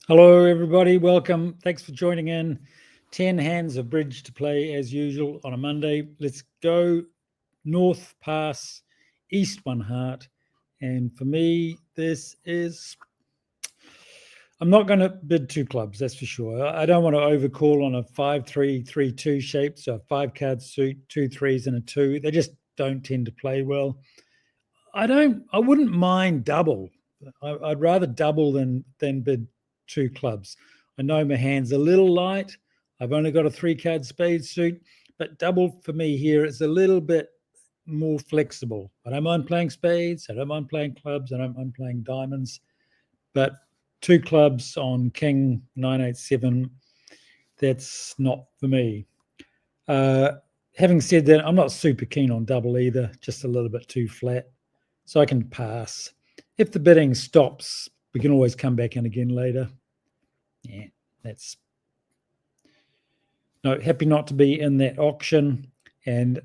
Hello, everybody. Welcome. Thanks for joining in. 10 hands of bridge to play as usual on a Monday. Let's go north, pass, east, one heart. And for me, I'm not going to bid two clubs, that's for sure. I don't want to overcall on a 5-3-3-2 shape. So a 5-card suit, 2 3s and a 2. They just don't tend to play well. I wouldn't mind double. I'd rather double than bid two clubs. I know my hand's a little light. I've only got a 3-card spade suit, but double for me here is a little bit more flexible. I don't mind playing spades. I don't mind playing clubs. I don't mind playing diamonds. But two clubs on King 987, that's not for me. Having said that, I'm not super keen on double either, just a little bit too flat. So I can pass. If the bidding stops, we can always come back in again later. Yeah, that's no, happy not to be in that auction, and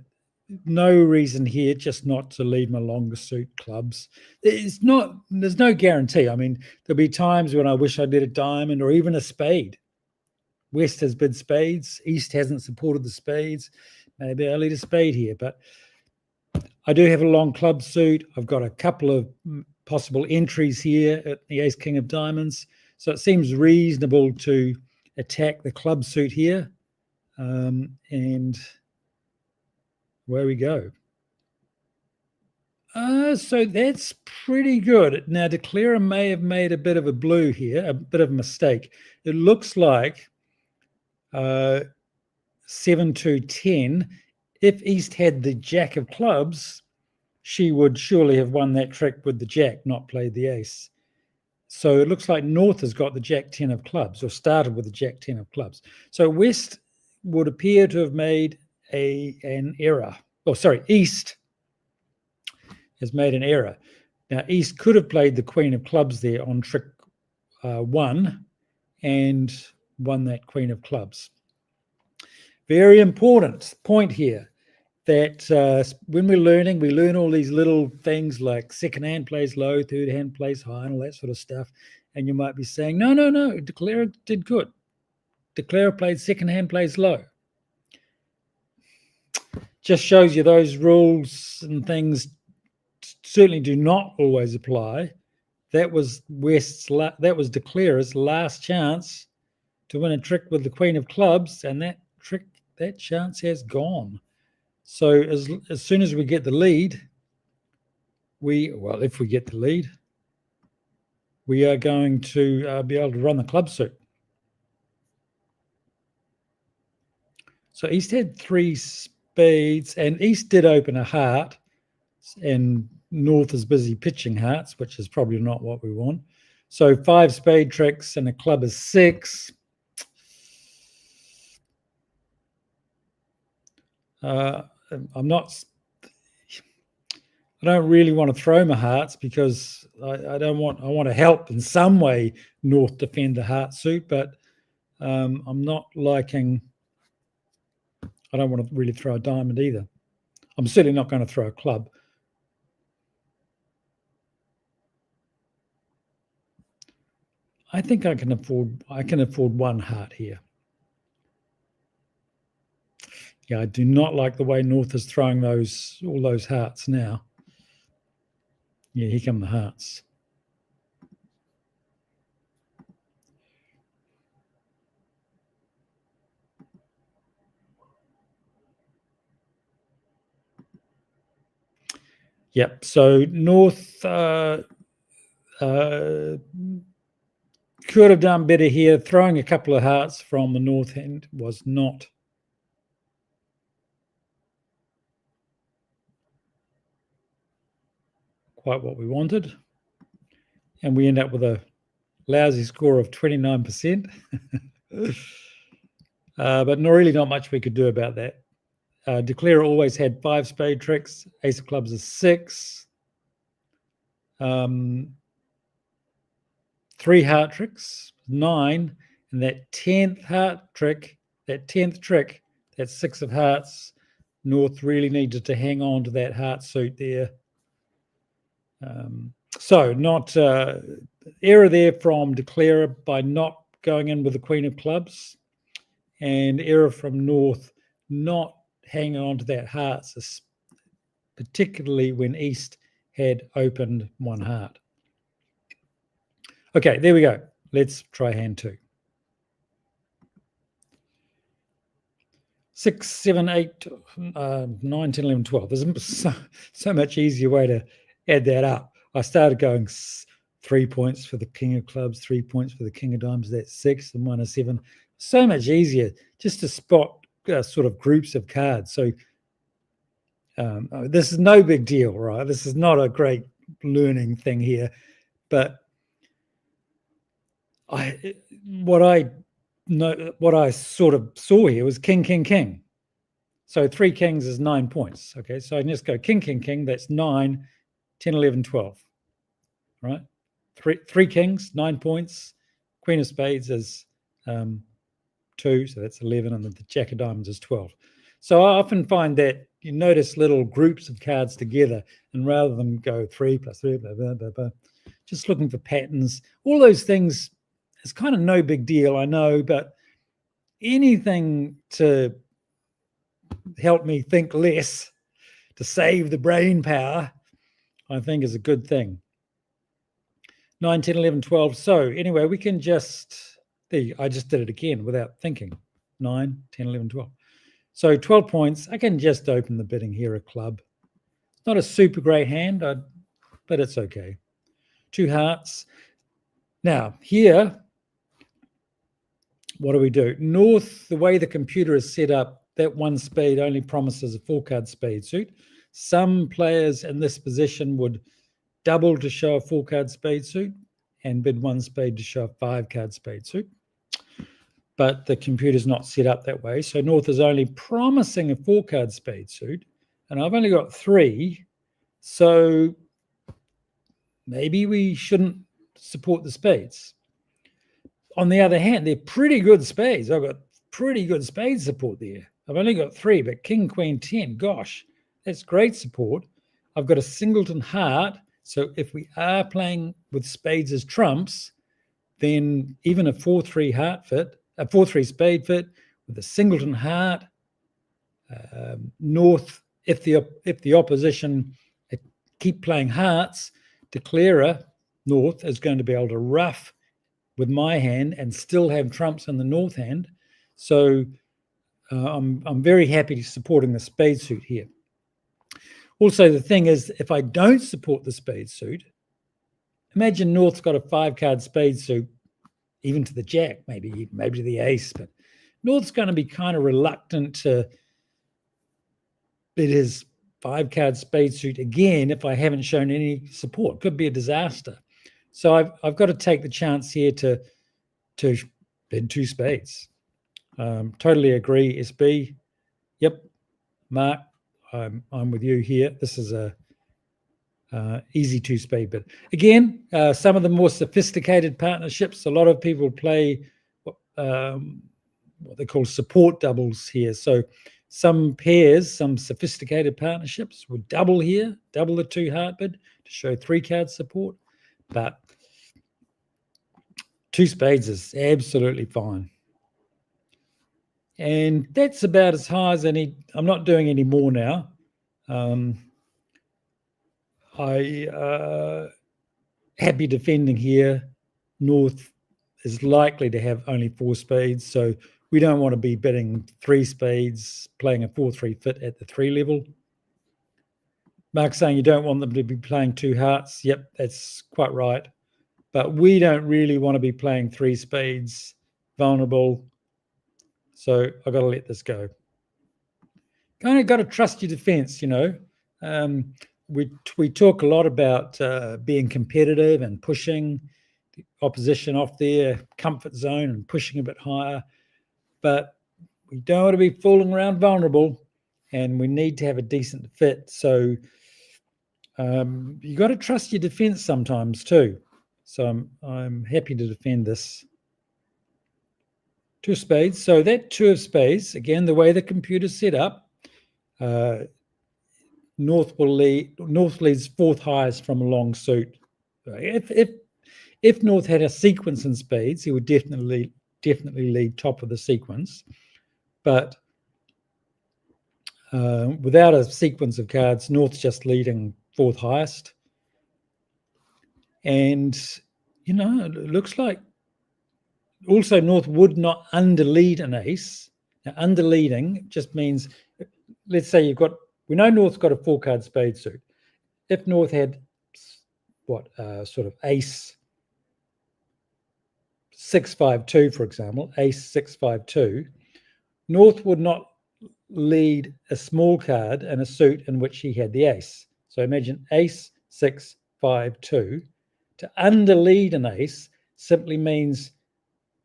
no reason here just not to leave my longer suit clubs. There's no guarantee. I mean, there'll be times when I wish I did a diamond or even a spade. West has bid spades. East hasn't supported the spades. Maybe I'll lead a spade here, but I do have a long club suit. I've got a couple of possible entries here at the Ace King of Diamonds. So it seems reasonable to attack the club suit here. And where we go. So that's pretty good. Now, Declarer may have made a bit of a blue here, a bit of a mistake. It looks like 7-2-10. If East had the jack of clubs, she would surely have won that trick with the jack, not played the ace. So it looks like North has got the jack 10 of clubs, or started with the jack 10 of clubs. So West would appear to have made an error. Oh, sorry, East has made an error. Now, East could have played the queen of clubs there on trick 1 and won that queen of clubs. Very important point here that when we're learning, we learn all these little things like second hand plays low, third hand plays high, and all that sort of stuff. And you might be saying, no, Declarer did good. Declarer played second hand plays low. Just shows you those rules and things certainly do not always apply. That was Declarer's last chance to win a trick with the queen of clubs, and that chance has gone. So as soon as we get the lead, if we get the lead, we are going to be able to run the club suit. So East had 3 spades, and East did open a heart, and North is busy pitching hearts, which is probably not what we want. So 5 spade tricks and a club is 6. I don't really want to throw my hearts because I want to help in some way North defend the heart suit, but I'm not liking. I don't want to really throw a diamond either. I'm certainly not going to throw a club. I think I can afford one heart here. Yeah, I do not like the way North is throwing all those hearts now. Yeah, here come the hearts. Yep, so North could have done better here. Throwing a couple of hearts from the North end was not quite what we wanted. And we end up with a lousy score of 29%. But really not much we could do about that. Declarer always had 5 spade tricks. Ace of clubs is 6. 3 heart tricks, 9. And that 10th heart trick, that 6 of hearts, North really needed to hang on to that heart suit there. So not error there from Declarer by not going in with the Queen of Clubs, and error from North not hanging on to that hearts, particularly when East had opened one heart. Okay, there we go. Let's try hand 2. 6, 7, 8, 9, 10, 11, 12. There's so much easier way to add that up. I started going 3 points for the King of Clubs, 3 points for the King of Diamonds. That's 6 and 1 is 7. So much easier just to spot sort of groups of cards. So this is no big deal, right? This is not a great learning thing here, but what I sort of saw here was king, king, king. So 3 kings is 9 points. Okay, so I can just go king, king, king. That's 9, 10, 11, 12. Right? Three kings, 9 points. Queen of Spades is 2, so that's 11, and the Jack of Diamonds is 12. So I often find that you notice little groups of cards together, and rather than go 3 plus 3, blah, blah, blah, blah, just looking for patterns, all those things. It's kind of no big deal, I know, but anything to help me think less, to save the brain power, I think is a good thing. 9, 10, 11, 12. So anyway, we can just, I just did it again without thinking. 9, 10, 11, 12. So 12 points. I can just open the bidding here, a club. It's not a super great hand, but it's okay. 2 hearts. Now, here, what do we do? North, the way the computer is set up, that 1 spade only promises a 4-card spade suit. Some players in this position would double to show a 4-card spade suit and bid 1 spade to show a 5-card spade suit. But the computer's not set up that way. So North is only promising a 4-card spade suit, and I've only got 3. So maybe we shouldn't support the spades. On the other hand, they're pretty good spades. I've got pretty good spade support there. I've only got 3, but King, Queen, 10, gosh, that's great support. I've got a singleton heart. So if we are playing with spades as trumps, then even a 4-3 heart fit, a 4-3 spade fit with a singleton heart, North, if the opposition keep playing hearts, Declarer, North, is going to be able to ruff with my hand and still have trumps in the North hand. So I'm very happy supporting the spade suit here. Also, the thing is, if I don't support the spade suit, imagine North's got a 5-card spade suit, even to the Jack, maybe to the ace, but North's going to be kind of reluctant to bid his 5-card spade suit again if I haven't shown any support. Could be a disaster. So I've got to take the chance here to bid 2 spades. Totally agree, SB. Yep, Mark, I'm with you here. This is a easy 2 spade bid. Again, some of the more sophisticated partnerships, a lot of people play what they call support doubles here. So some pairs, some sophisticated partnerships would double here, double the 2 heart bid to show 3-card support. But 2 spades is absolutely fine. And that's about as high as any. I'm not doing any more now. Happy defending here. North is likely to have only 4 spades, so we don't want to be bidding 3 spades, playing a 4-3 fit at the 3 level. Mark's saying you don't want them to be playing 2 hearts. Yep, that's quite right. But we don't really want to be playing 3 spades vulnerable. So I've got to let this go. Kind of got to trust your defense, you know. We talk a lot about being competitive and pushing the opposition off their comfort zone and pushing a bit higher. But we don't want to be fooling around vulnerable, and we need to have a decent fit. So you got to trust your defense sometimes too. So I'm happy to defend this. 2 spades. So that 2 of spades, again, the way the computer's set up, North leads 4th highest from a long suit. If North had a sequence in spades, he would definitely lead top of the sequence. But without a sequence of cards, North's just leading fourth highest. And, you know, it looks like also North would not underlead an ace. Now, underleading just means, let's say we know North's got a 4-card spade suit. If North had sort of ace 6-5-2, for example, ace 6-5-2, North would not lead a small card in a suit in which he had the ace. So imagine ace 6-5-2. To underlead an ace simply means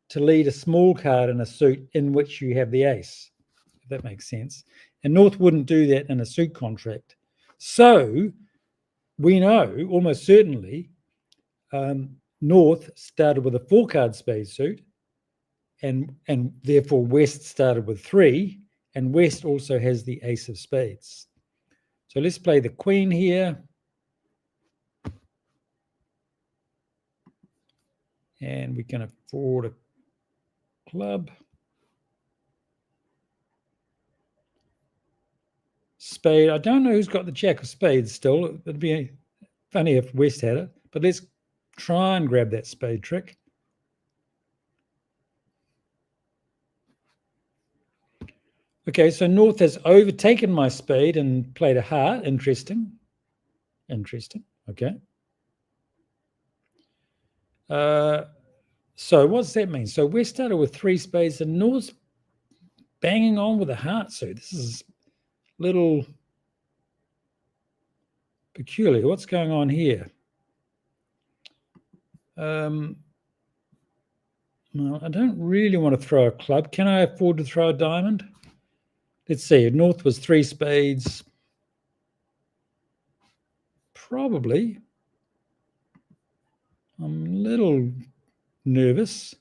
to lead a small card in a suit in which you have the ace, if that makes sense. And North wouldn't do that in a suit contract. So we know almost certainly North started with a 4-card spade suit, and therefore West started with 3, and West also has the ace of spades. So let's play the queen here. And we can afford a club. Spade. I don't know who's got the jack of spades still. It'd be funny if West had it, but let's try and grab that spade trick. Okay, so North has overtaken my spade and played a heart. Interesting. Okay. So what's that mean? So West started with 3 spades and North's banging on with a heart suit. This is a little peculiar. What's going on here? Well, I don't really want to throw a club. Can I afford to throw a diamond? Let's see. North was 3 spades. Probably. I'm a little nervous.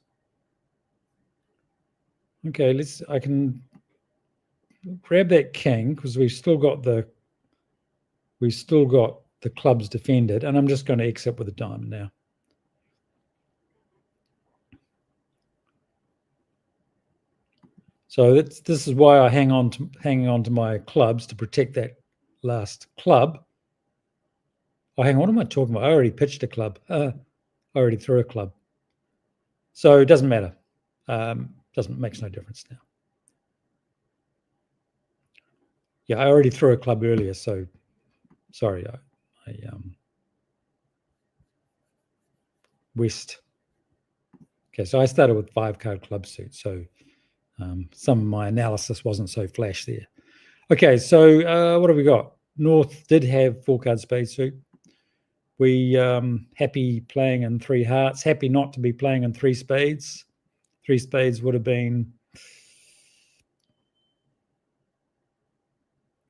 Okay, I can grab that king because we've still got the clubs defended, and I'm just going to exit with a diamond now. So this is why I hanging on to my clubs to protect that last club. Oh, hang on, what am I talking about? I already pitched a club. I already threw a club. So it doesn't matter. Makes no difference now. Yeah, I already threw a club earlier, so sorry. I West. Okay, so I started with 5-card club suit, so some of my analysis wasn't so flash there. Okay, so what have we got? North did have 4-card spade suit. We happy playing in 3 hearts, happy not to be playing in 3 spades. 3 spades would have been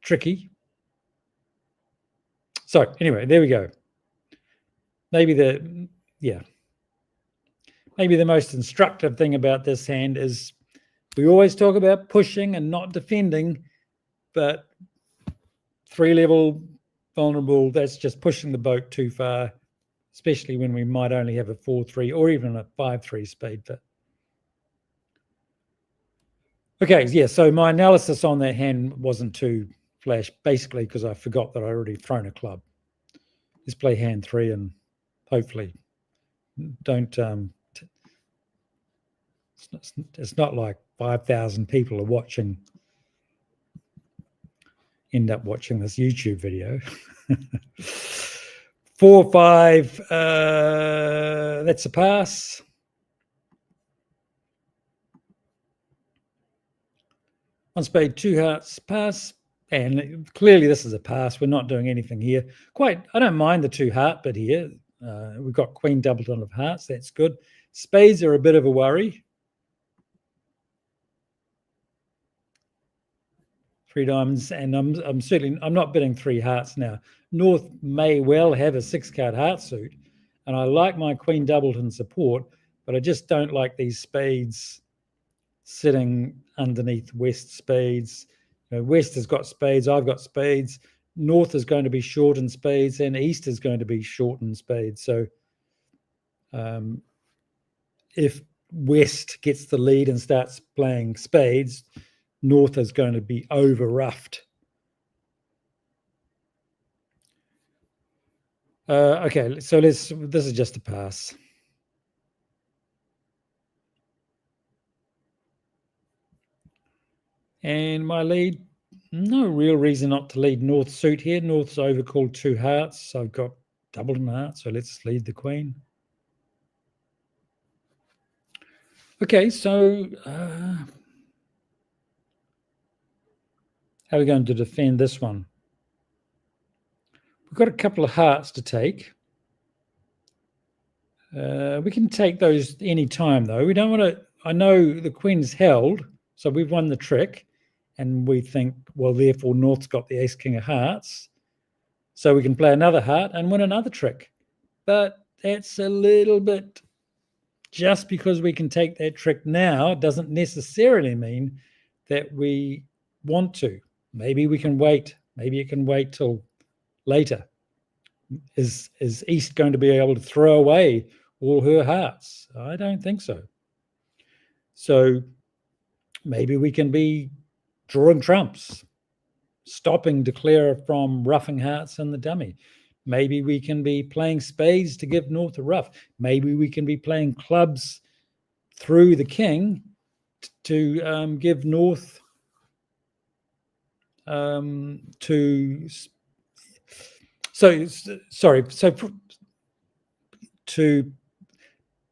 tricky. So anyway, there we go. Maybe the most instructive thing about this hand is we always talk about pushing and not defending, but 3-level vulnerable, that's just pushing the boat too far, especially when we might only have a 4-3 or even a 5-3 spade fit. Okay, yeah, so my analysis on that hand wasn't too flash, basically because I forgot that I already thrown a club. Let's play hand 3 and hopefully don't... it's not like 5,000 people are end up watching this YouTube video. 4-5, that's a pass. One spade, 2 hearts, pass. And clearly this is a pass. We're not doing anything here. I don't mind the 2 heart bit here. We've got Queen Doubleton of hearts. That's good. Spades are a bit of a worry. 3 diamonds, and I'm not bidding 3 hearts now. North may well have a 6-card heart suit, and I like my Queen Doubleton support, but I just don't like these spades sitting underneath West spades. You know, West has got spades, I've got spades. North is going to be short in spades, and East is going to be short in spades. So If West gets the lead and starts playing spades, North is going to be over-roughed. Okay, so this is just a pass. And my lead, no real reason not to lead North suit here. North's overcalled 2 hearts, so I've got doubled in hearts, so let's lead the Queen. Okay, so how are we going to defend this one? We've got a couple of hearts to take. We can take those any time, though. We don't want to. I know the Queen's held, so we've won the trick, and we think, well, therefore North's got the Ace King of Hearts, so we can play another heart and win another trick. But that's a little bit. Just because we can take that trick now doesn't necessarily mean that we want to. Maybe we can wait. Maybe it can wait till later. Is East going to be able to throw away all her hearts? I don't think so. So maybe we can be drawing trumps, stopping Declare from roughing hearts in the dummy. Maybe we can be playing spades to give North a rough. Maybe we can be playing clubs through the king to give North to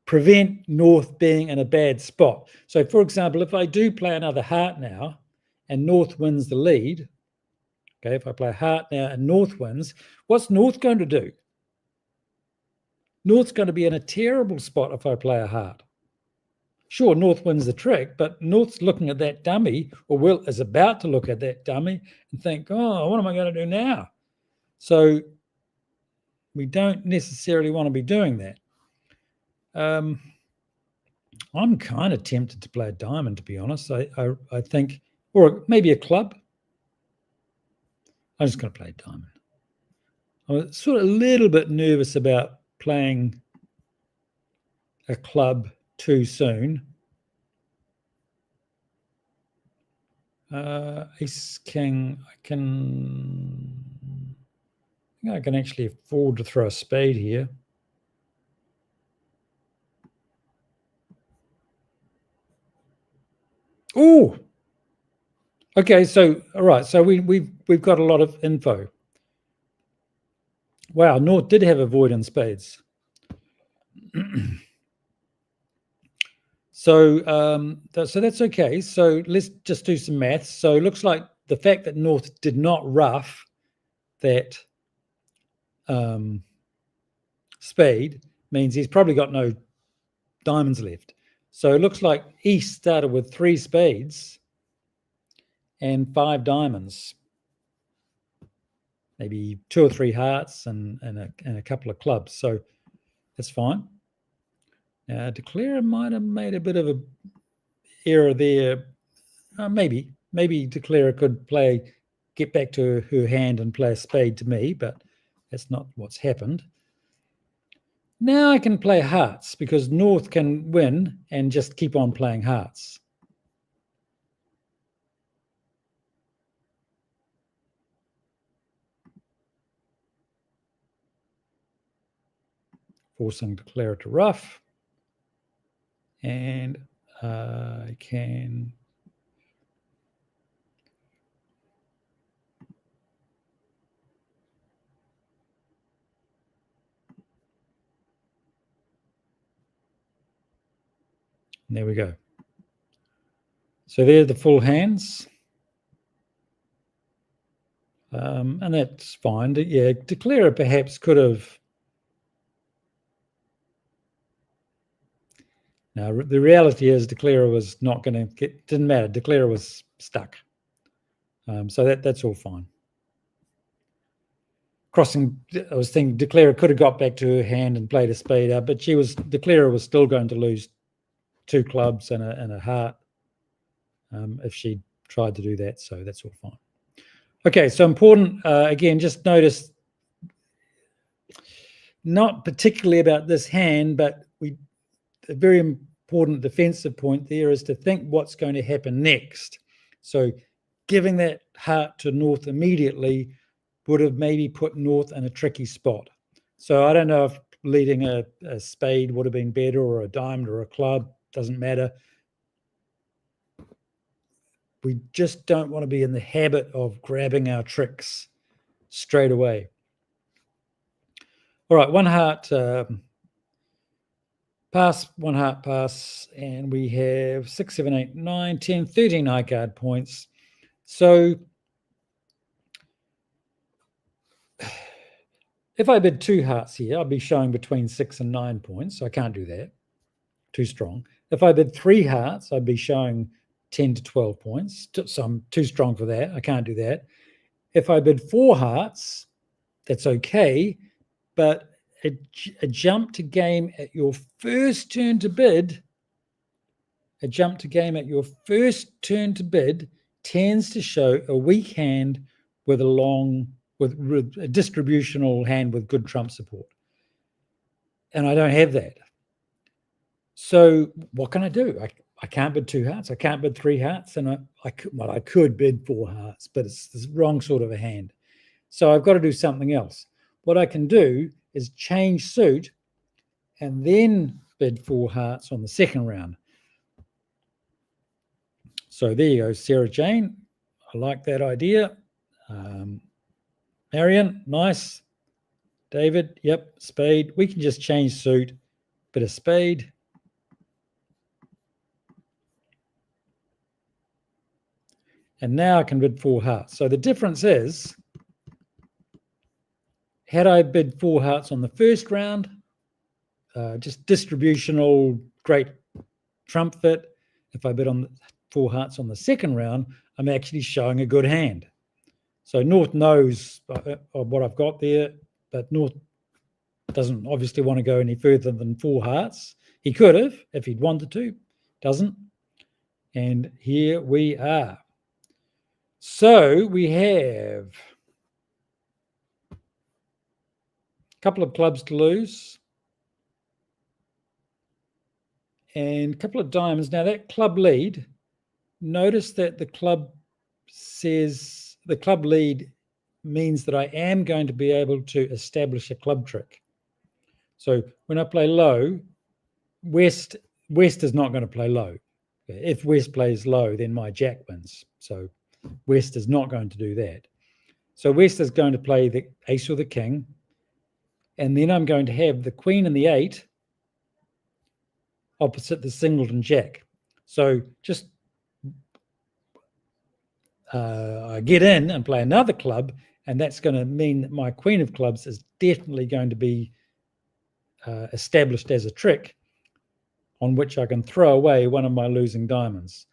prevent North being in a bad spot. So, for example, if I do play another heart now and North wins the lead, okay, if I play a heart now and North wins, what's North going to do? North's going to be in a terrible spot if I play a heart. Sure, North wins the trick, but North's looking at that dummy, or is about to look at that dummy and think, oh, what am I going to do now? So we don't necessarily want to be doing that. I'm kind of tempted to play a diamond, to be honest. I think, or maybe a club. I'm just going to play a diamond. I'm sort of a little bit nervous about playing a club too soon. Ace King, I think I can actually afford to throw a spade here. Oh, okay. So all right. So we've got a lot of info. Wow, North did have a void in spades. So that's okay. So let's just do some maths. So it looks like the fact that North did not rough that spade means he's probably got no diamonds left. So it looks like East started with 3 spades and 5 diamonds, maybe 2 or 3 hearts and a couple of clubs. So that's fine. Declare might have made a bit of an error there. Maybe Declare could get back to her hand and play a spade to me, but that's not what's happened. Now I can play hearts because North can win and just keep on playing hearts. Forcing Declare to rough. And I can there we go. So there are the full hands. And that's fine. Yeah, Declare perhaps could have. Now, the reality is Declare was not going to get, didn't matter. Declare was stuck. So that's all fine. Crossing, I was thinking Declare could have got back to her hand and played a spade out, but Declare was still going to lose 2 clubs and a heart if she tried to do that. So that's all fine. Okay, so important, again, just notice, not particularly about this hand, but a very important defensive point there is to think what's going to happen next. So giving that heart to North immediately would have maybe put North in a tricky spot. So I don't know if leading a spade would have been better, or a diamond, or a club, doesn't matter. We just don't want to be in the habit of grabbing our tricks straight away. All right, one heart pass, one heart pass, and we have 6, 7, 8, 9, 10, 13 high card points. So if I bid 2 hearts here, I'll be showing between 6 and 9 points. So I can't do that. Too strong. If I bid 3 hearts, I'd be showing 10 to 12 points. So I'm too strong for that. I can't do that. If I bid 4 hearts, that's okay. But a jump to game at your first turn to bid, tends to show a weak hand with a distributional hand with good trump support. And I don't have that. So what can I do? I can't bid 2 hearts. I can't bid 3 hearts. And I could bid 4 hearts, but it's the wrong sort of a hand. So I've got to do something else. What I can do is change suit and then bid 4 hearts on the second round. So there you go, Sarah Jane. I like that idea. Marion, nice. David, yep, spade. We can just change suit, bit of spade. And now I can bid 4 hearts. So the difference is, had I bid 4 hearts on the first round, just distributional, great trump fit. If I bid on 4 hearts on the second round, I'm actually showing a good hand. So North knows what I've got there, but North doesn't obviously want to go any further than 4 hearts. He could have if he'd wanted to, doesn't. And here we are. So we have a couple of clubs to lose and a couple of diamonds. Now that club lead, notice that the club lead means that I am going to be able to establish a club trick. So when I play low, West is not going to play low. If West plays low, then my jack wins. So West is not going to do that. So West is going to play the ace or the king, and then I'm going to have the queen and the 8 opposite the singleton jack. So just I get in and play another club, and that's going to mean that my queen of clubs is definitely going to be established as a trick on which I can throw away one of my losing diamonds.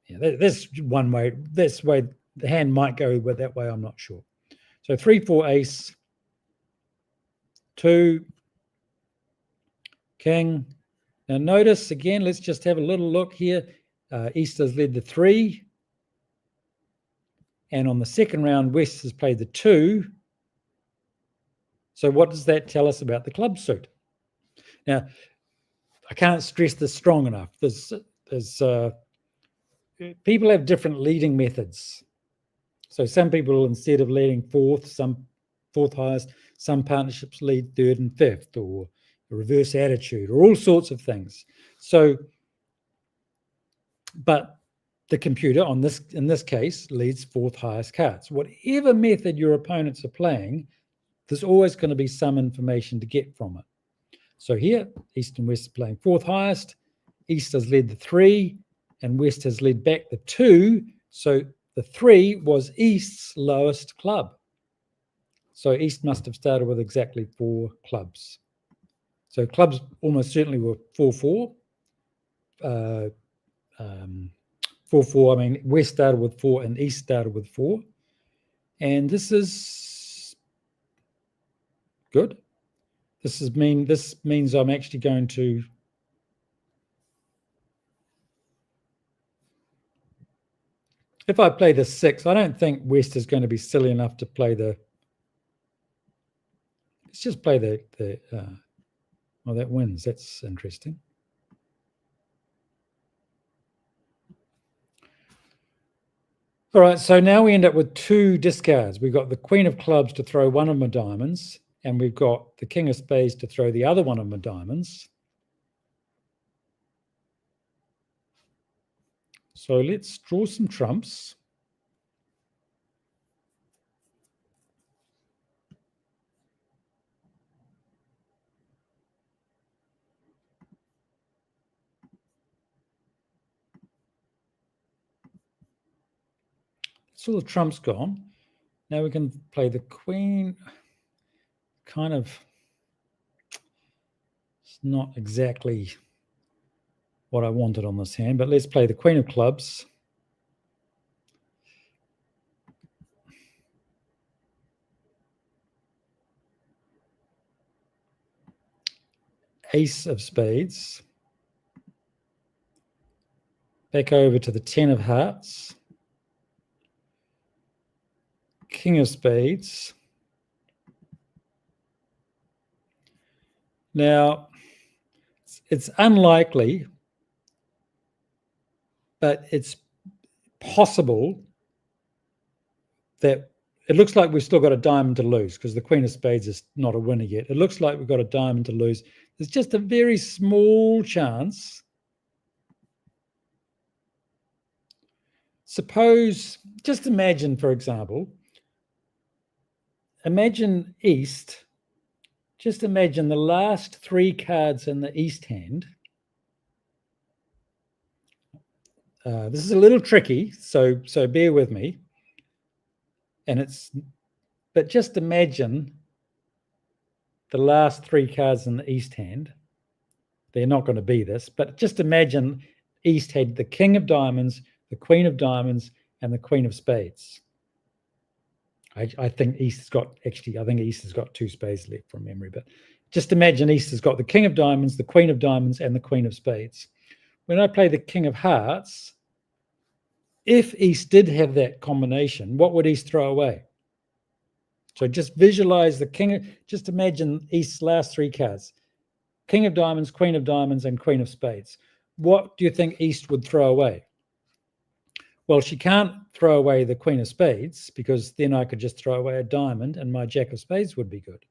Yeah, that's one way. That's the way the hand might go, but that way I'm not sure. So 3, 4 ace, 2 king. Now notice again, let's just have a little look here. East has led the 3. And on the second round, West has played the 2. So what does that tell us about the club suit? Now, I can't stress this strong enough. People have different leading methods. So some people, instead of leading 4th, some 4th highest, some partnerships lead 3rd and 5th, or a reverse attitude, or all sorts of things. So, but the computer in this case leads 4th highest cards. Whatever method your opponents are playing, there's always going to be some information to get from it. So here, East and West are playing 4th highest. East has led the 3, and West has led back the 2. So the 3 was East's lowest club. So East must have started with exactly 4 clubs. So clubs almost certainly were 4-4. 4-4, I mean, West started with 4 and East started with 4. And this is good. This means I'm actually going to if I play the 6, I don't think West is going to be silly enough to play let's just play Oh, that wins. That's interesting. All right, so now we end up with 2 discards. We've got the Queen of Clubs to throw one of my diamonds, and we've got the King of Spades to throw the other one of my diamonds. So let's draw some trumps. So the trump's gone. Now we can play the Queen. Kind of, it's not exactly what I wanted on this hand, but let's play the Queen of Clubs. Ace of Spades. Back over to the 10 of Hearts. King of Spades. Now, it's unlikely, but it's possible that it looks like we've still got a diamond to lose because the Queen of Spades is not a winner yet. It looks like we've got a diamond to lose. There's just a very small chance. Suppose, just imagine, for example, imagine East. Just imagine the last 3 cards in the East hand. This is a little tricky, so bear with me. But just imagine the last 3 cards in the East hand. They're not going to be this, but just imagine East had the King of Diamonds, the Queen of Diamonds, and the Queen of Spades. I think East has got 2 spades left from memory, but just imagine East has got the King of Diamonds, the Queen of Diamonds, and the Queen of Spades. When I play the King of Hearts, if East did have that combination, what would East throw away? So just visualize the King, just imagine East's last 3 cards. King of Diamonds, Queen of Diamonds, and Queen of Spades. What do you think East would throw away? Well, she can't throw away the Queen of Spades because then I could just throw away a diamond and my Jack of Spades would be good.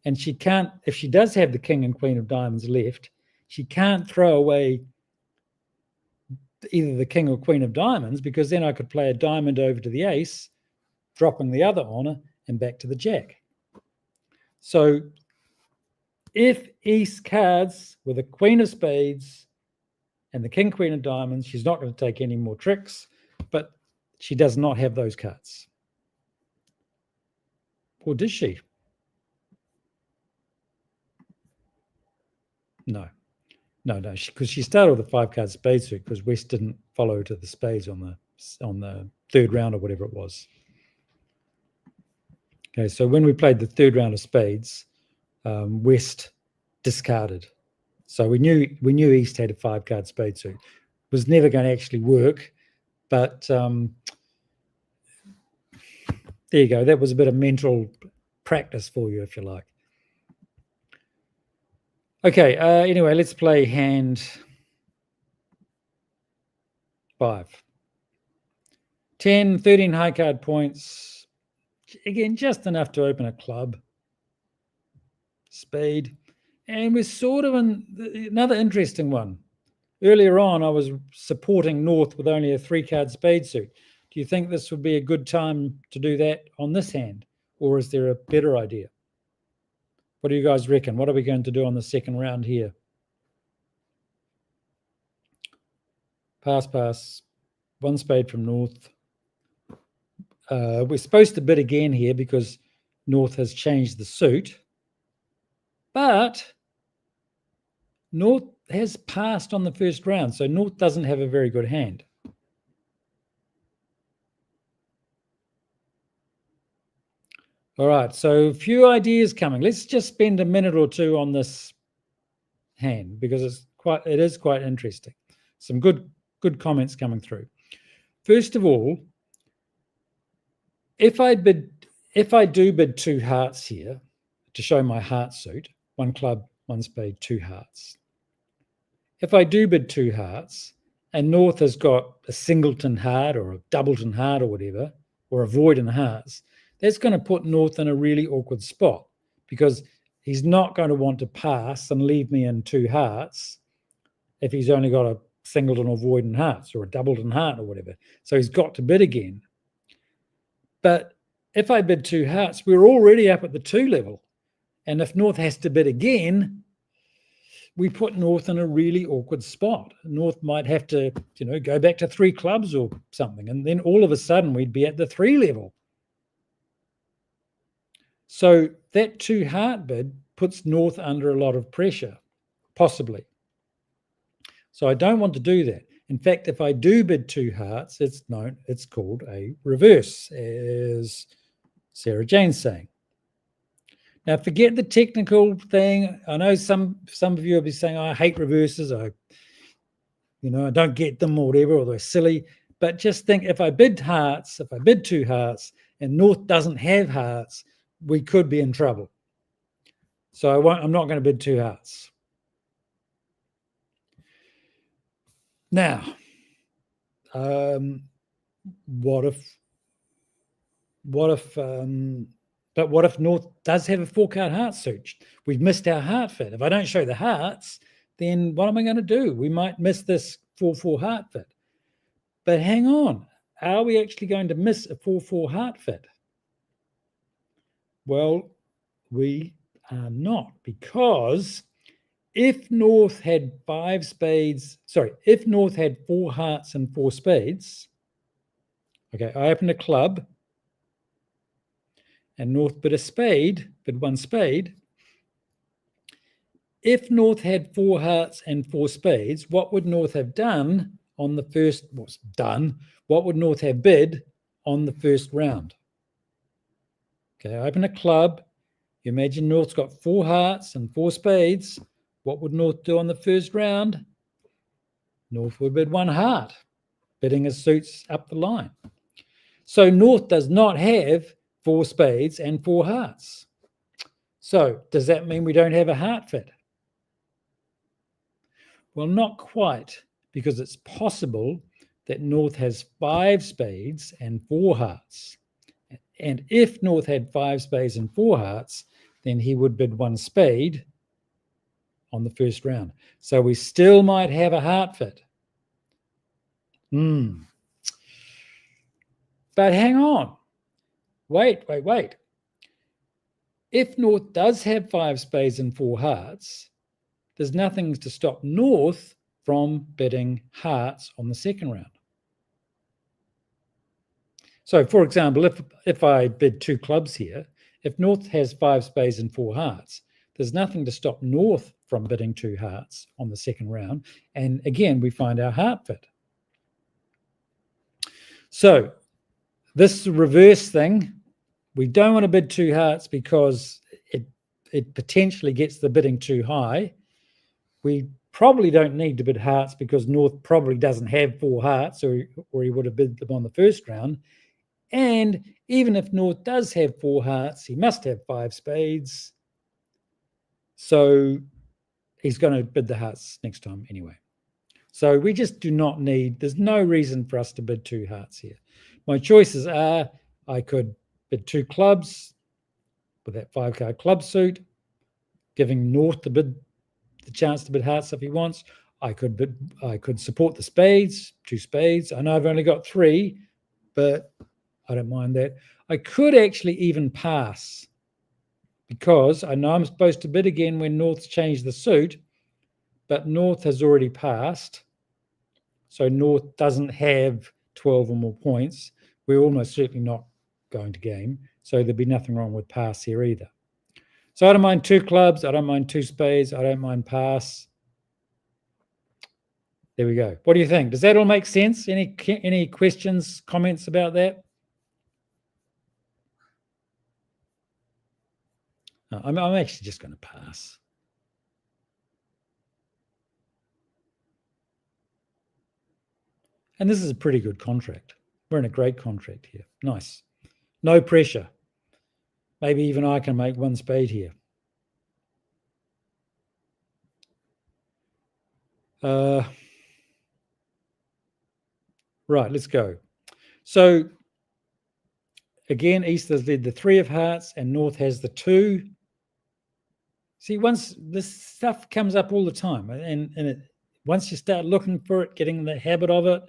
And she can't, if she does have the King and Queen of Diamonds left, she can't throw away either the King or Queen of Diamonds because then I could play a diamond over to the ace, dropping the other honor and back to the Jack. So if East cards with the Queen of Spades and the King, Queen of Diamonds, she's not going to take any more tricks, but she does not have those cards. Or does she? No, because she started with a 5-card spade suit because West didn't follow to the spades on the 3rd round or whatever it was. Okay, so when we played the 3rd round of spades, West discarded. So we knew East had a 5-card spade suit. It was never going to actually work, but there you go. That was a bit of mental practice for you, if you like. Okay, anyway, let's play hand 5. 10, 13 high card points. Again, just enough to open a club. Spade. And we're sort of another interesting one. Earlier on, I was supporting North with only a 3-card spade suit. Do you think this would be a good time to do that on this hand? Or is there a better idea? What do you guys reckon? What are we going to do on the 2nd round here? Pass. 1 spade from North. We're supposed to bid again here because North has changed the suit. But North has passed on the 1st round, so North doesn't have a very good hand. All right, so a few ideas coming. Let's just spend a minute or 2 on this hand because it is quite interesting. Some good comments coming through. First of all, if I do bid 2 hearts here to show my heart suit, 1 club, one spade, two hearts. If I do bid two hearts and North has got a singleton heart or a doubleton heart or whatever, or a void in hearts, that's going to put North in a really awkward spot because he's not going to want to pass and leave me in two hearts if he's only got a singleton or void in hearts or a doubleton heart or whatever. So he's got to bid again. But if I bid two hearts, we're already up at the 2 level. And if North has to bid again, we put North in a really awkward spot. North might have to, go back to 3 clubs or something. And then all of a sudden we'd be at the 3 level. So that 2 heart bid puts North under a lot of pressure, possibly. So I don't want to do that. In fact, if I do bid 2 hearts, it's called a reverse, as Sarah Jane's saying. Now, forget the technical thing. I know some of you will be saying, I hate reverses. I don't get them or whatever, or they're silly. But just think, if I bid 2 hearts and North doesn't have hearts, we could be in trouble. So I'm not going to bid 2 hearts. Now, what if North does have a 4-card heart suit? We've missed our heart fit. If I don't show the hearts, then what am I going to do? We might miss this 4-4 heart fit. But hang on, are we actually going to miss a 4-4 heart fit? Well, we are not, because if North had 4 hearts and 4 spades, okay, I opened a club and North bid one spade. If North had 4 hearts and 4 spades, what would North have done on the first, what would North have bid on the first round? Okay, I open a club. You imagine North's got 4 hearts and 4 spades. What would North do on the first round? North would bid 1 heart, bidding his suits up the line. So North does not have 4 spades and 4 hearts. So does that mean we don't have a heart fit? Well, not quite, because it's possible that North has 5 spades and 4 hearts. And if North had 5 spades and 4 hearts, then he would bid 1 spade on the first round. So we still might have a heart fit. But hang on. Wait. If North does have 5 spades and 4 hearts, there's nothing to stop North from bidding hearts on the second round. So, for example, if I bid 2 clubs here, if North has 5 spades and 4 hearts, there's nothing to stop North from bidding 2 hearts on the second round. And again, we find our heart fit. So this reverse thing, we don't want to bid 2 hearts because it potentially gets the bidding too high. We probably don't need to bid hearts because North probably doesn't have 4 hearts, or he would have bid them on the first round. And even if North does have 4 hearts, he must have 5 spades. So he's going to bid the hearts next time anyway. So we just do not need, there's no reason for us to bid 2 hearts here. My choices are, I could bid 2 clubs with that 5-card club suit, giving North the chance to bid hearts if he wants. I could support the spades, 2 spades. I know I've only got 3, but I don't mind that. I could actually even pass, because I know I'm supposed to bid again when North's changed the suit, but North has already passed. So North doesn't have 12 or more points. We're almost certainly not going to game. So there'd be nothing wrong with pass here either. So I don't mind 2 clubs. I don't mind 2 spades. I don't mind pass. There we go. What do you think? Does that all make sense? Any questions, comments about that? No, I'm actually just going to pass. And this is a pretty good contract. We're in a great contract here. Nice. No pressure. Maybe even I can make 1 spade here. Right, let's go. So again, East has led the 3 of hearts and North has the 2. See, once this stuff comes up all the time, and once you start looking for it, getting in the habit of it,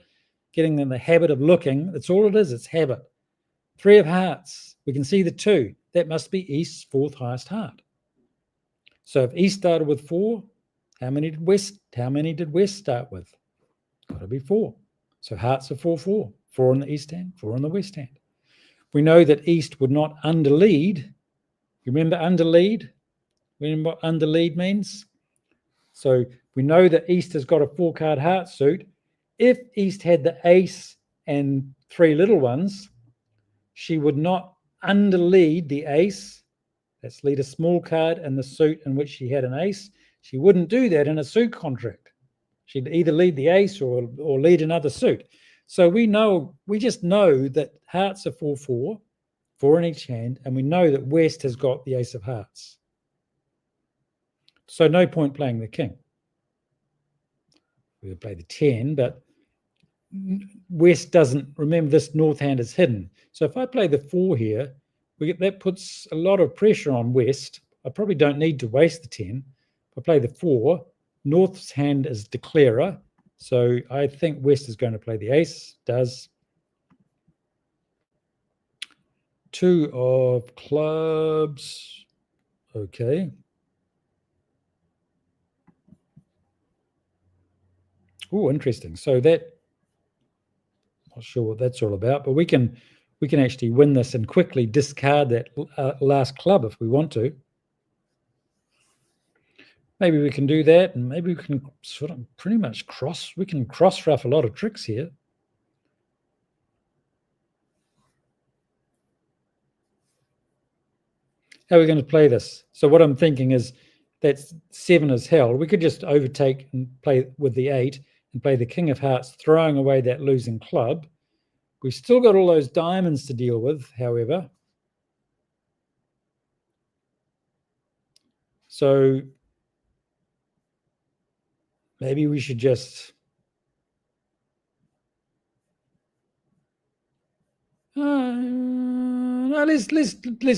getting in the habit of looking, that's all it is. It's habit. 3 of hearts. We can see the 2. That must be East's 4th highest heart. So if East started with 4, how many did West start with? Got to be 4. So hearts are 4, 4. 4 on the East hand, 4 on the West hand. We know that East would not underlead. Remember underlead? Remember what underlead means? So we know that East has got a 4-card heart suit. If East had the ace and 3 little ones, she would not underlead the ace. That's lead a small card in the suit in which she had an ace. She wouldn't do that in a suit contract. She'd either lead the ace or lead another suit. So we just know that hearts are 4, 4, 4 in each hand, and we know that West has got the ace of hearts. So no point playing the king. We would play the 10, but West doesn't. Remember, this North hand is hidden. So if I play the 4 here, that puts a lot of pressure on West. I probably don't need to waste the 10. If I play the 4, North's hand is declarer. So I think West is going to play the ace. Does. 2 of clubs. Okay. Oh, interesting. So that, not sure what that's all about, but we can actually win this and quickly discard that last club if we want to. Maybe we can do that, and maybe we can sort of pretty much cross-ruff a lot of tricks here. How are we going to play this? So what I'm thinking is that 7 is held. We could just overtake and play with the 8 and play the king of hearts, throwing away that losing club. We've still got all those diamonds to deal with, however. So maybe we should just no, let's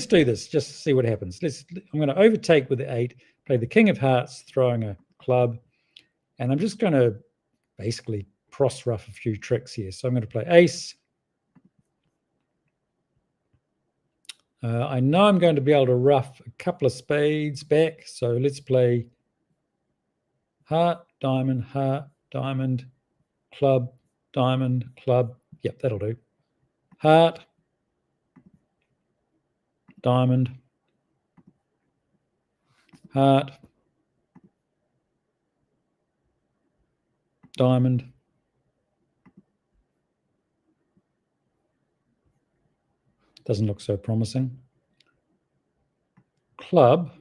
do this. Just see what happens. I'm going to overtake with the 8, play the king of hearts, throwing a club, and I'm just going to basically cross-ruff a few tricks here. So I'm going to play ace. I know I'm going to be able to ruff a couple of spades back. So let's play heart, diamond, club, diamond, club. Yep, that'll do. Heart, diamond, heart, diamond, doesn't look so promising. Club,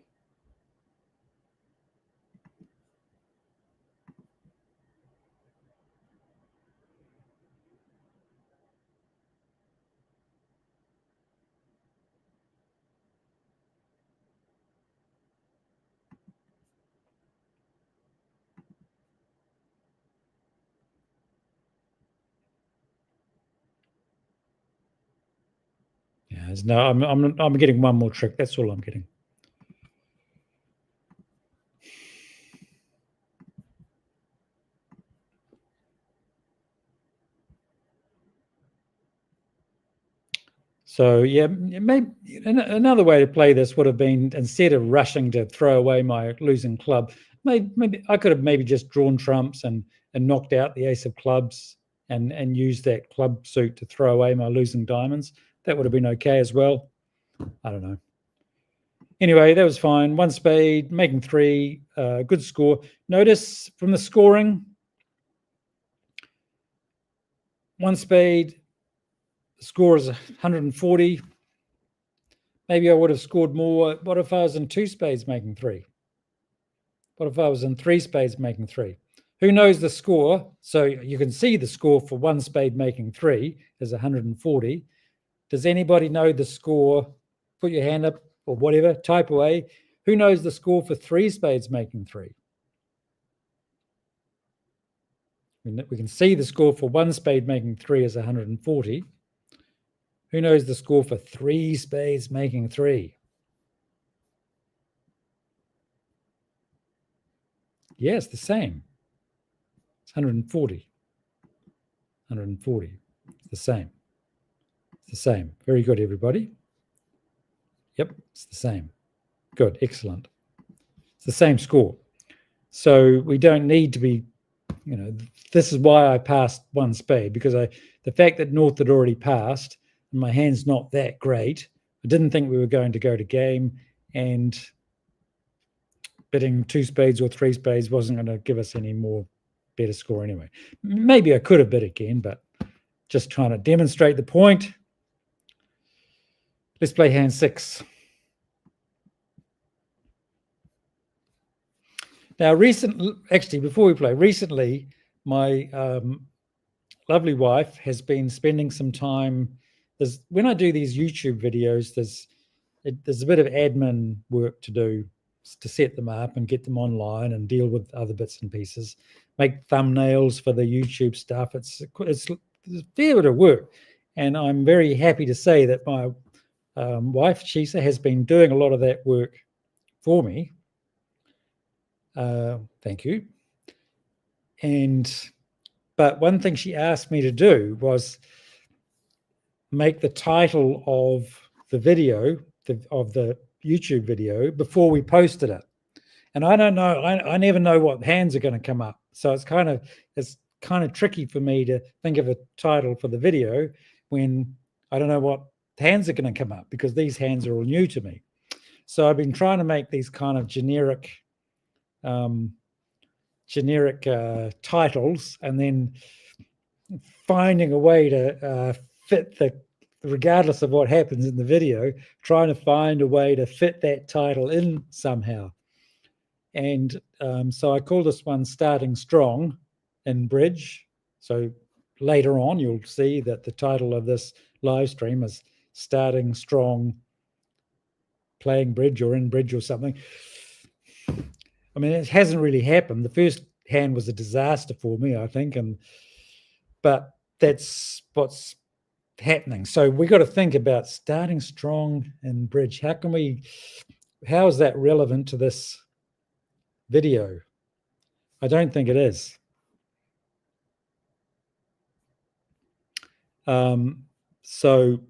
yeah, no, I'm getting one more trick. That's all I'm getting. So yeah, maybe another way to play this would have been, instead of rushing to throw away my losing club, maybe I could have maybe just drawn trumps and knocked out the ace of clubs and used that club suit to throw away my losing diamonds. That would have been okay as well. I don't know. Anyway, that was fine. 1 spade, making 3, good score. Notice from the scoring, 1 spade, the score is 140. Maybe I would have scored more. What if I was in 2 spades making 3? What if I was in 3 spades making 3? Who knows the score? So you can see the score for 1 spade making 3 is 140. Does anybody know the score? Put your hand up or whatever, type away. Who knows the score for 3 spades making 3? We can see the score for 1 spade making 3 is 140. Who knows the score for 3 spades making 3? Yes, the same. It's 140. 140. It's the same. It's the same. Very good, everybody. Yep, it's the same. Good, excellent. It's the same score. So we don't need to be, this is why I passed 1 spade, because the fact that North had already passed and my hand's not that great, I didn't think we were going to go to game, and bidding 2 spades or 3 spades wasn't going to give us any more better score anyway. Maybe I could have bid again, but just trying to demonstrate the point. Let's play hand 6. Now, before we play, recently, my lovely wife has been spending some time. When I do these YouTube videos, there's a bit of admin work to do to set them up and get them online and deal with other bits and pieces, make thumbnails for the YouTube stuff. It's a fair bit of work, and I'm very happy to say that my wife, Chisa, has been doing a lot of that work for me. Thank you. But one thing she asked me to do was make the title of the video, of the YouTube video, before we posted it. And I don't know, I never know what hands are going to come up. So it's kind of tricky for me to think of a title for the video when I don't know what hands are going to come up, because these hands are all new to me. So I've been trying to make these kind of generic titles, and then finding a way to fit regardless of what happens in the video, trying to find a way to fit that title in somehow. And so I call this one Starting Strong in Bridge. So later on, you'll see that the title of this live stream is Starting Strong Playing Bridge or in Bridge or something. I mean, it hasn't really happened. The first hand was a disaster for me, I think, but that's what's happening. So we got to think about starting strong in Bridge. How is that relevant to this video? I don't think it is. So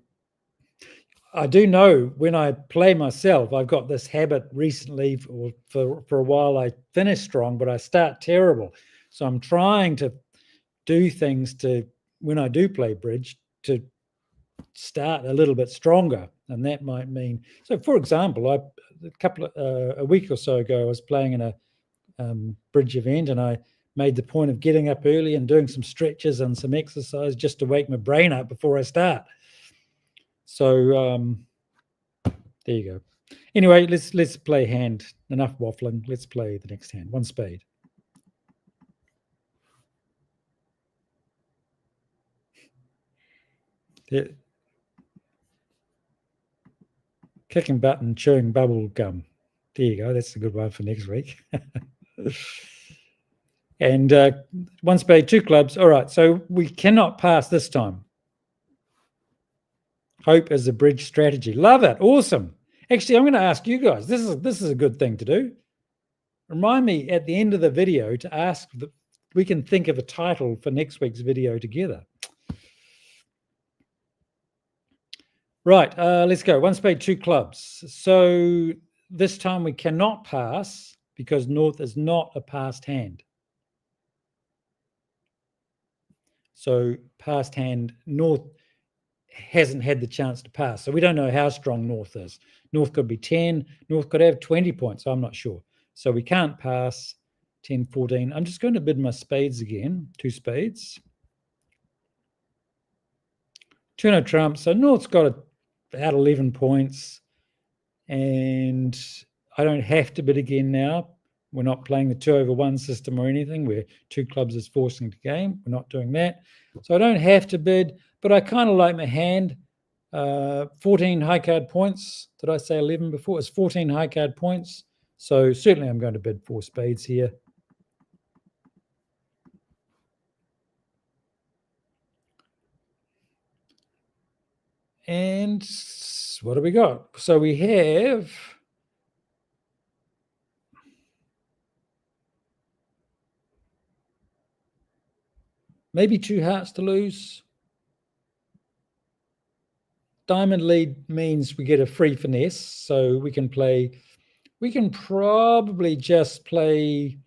I do know when I play myself, I've got this habit recently, for a while I finish strong, but I start terrible. So I'm trying to do things when I do play bridge, to start a little bit stronger. And that might mean, so for example, a week or so ago, I was playing in a bridge event, and I made the point of getting up early and doing some stretches and some exercise just to wake my brain up before I start. So there you go. Anyway, let's play hand. Enough waffling. Let's play the next hand. 1 spade. Yeah. Kicking button, chewing bubble gum. There you go. That's a good one for next week. And 1 spade, 2 clubs. All right. So we cannot pass this time. Hope is a bridge strategy. Love it. Awesome. Actually, I'm going to ask you guys. This is a good thing to do. Remind me at the end of the video to ask we can think of a title for next week's video together. Right. Let's go. 1 spade, 2 clubs. So this time we cannot pass because North is not a passed hand. So passed hand, North hasn't had the chance to pass. So we don't know how strong North is. North could be 10. North could have 20 points. I'm not sure. So we can't pass 10, 14. I'm just going to bid my spades again. 2 spades. Turn of trump. So North's got about 11 points. And I don't have to bid again now. We're not playing the 2/1 system or anything where 2 clubs is forcing the game. We're not doing that. So I don't have to bid, but I kind of like my hand. 14 high card points. Did I say 11 before? It's 14 high card points. So certainly I'm going to bid 4 spades here. And what do we got? So we have maybe 2 hearts to lose. Diamond lead means we get a free finesse, so we can probably just play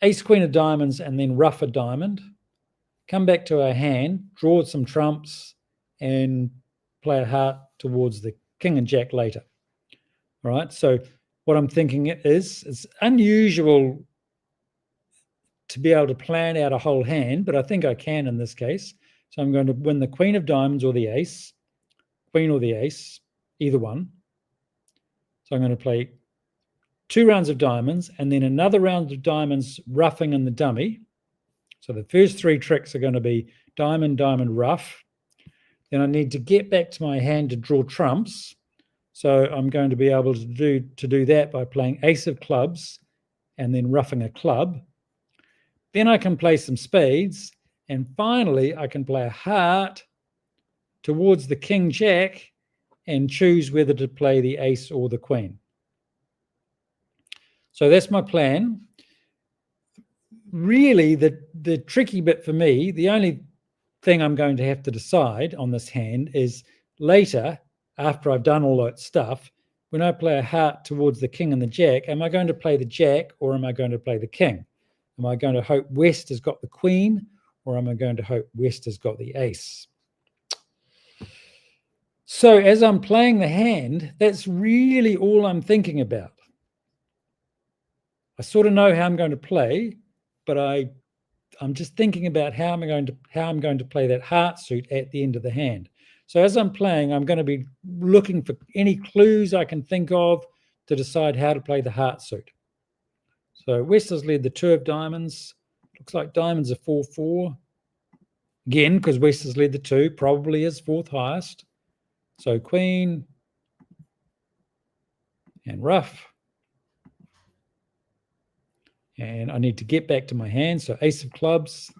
ace, queen of diamonds, and then ruff a diamond, come back to our hand, draw some trumps, and play a heart towards the king and jack later. All right, so what I'm thinking is it's unusual to be able to plan out a whole hand, but I think I can in this case. So I'm going to win the queen of diamonds or the ace, queen or the ace, either one. So I'm going to play 2 rounds of diamonds and then another round of diamonds roughing in the dummy. So the first 3 tricks are going to be diamond, diamond, ruff. Then I need to get back to my hand to draw trumps. So I'm going to be able to do that by playing ace of clubs and then roughing a club. Then I can play some spades. And finally, I can play a heart towards the king jack and choose whether to play the ace or the queen. So that's my plan. Really, the tricky bit for me, the only thing I'm going to have to decide on this hand is later, after I've done all that stuff, when I play a heart towards the king and the jack, am I going to play the jack or am I going to play the king? Am I going to hope West has got the queen or am I going to hope West has got the ace? So as I'm playing the hand, that's really all I'm thinking about. I sort of know how I'm going to play, but I'm just thinking about how I'm going to play that heart suit at the end of the hand. So as I'm playing, I'm going to be looking for any clues I can think of to decide how to play the heart suit. So West has led the 2 of diamonds. Looks like diamonds are 4-4. Again, because West has led the 2, probably is 4th highest. So queen and ruff. And I need to get back to my hand. So ace of clubs.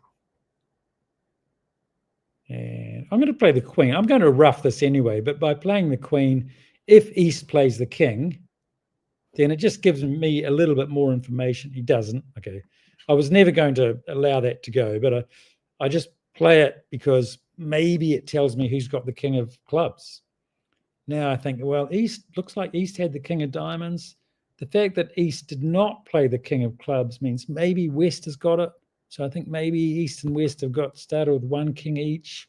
And I'm going to play the queen. I'm going to ruff this anyway, but by playing the queen, if East plays the king, then it just gives me a little bit more information. He doesn't. Okay. I was never going to allow that to go, but I just play it because maybe it tells me who's got the king of clubs. Now I think, well, East looks like East had the king of diamonds. The fact that East did not play the king of clubs means maybe West has got it. So I think maybe East and West have got started with 1 king each.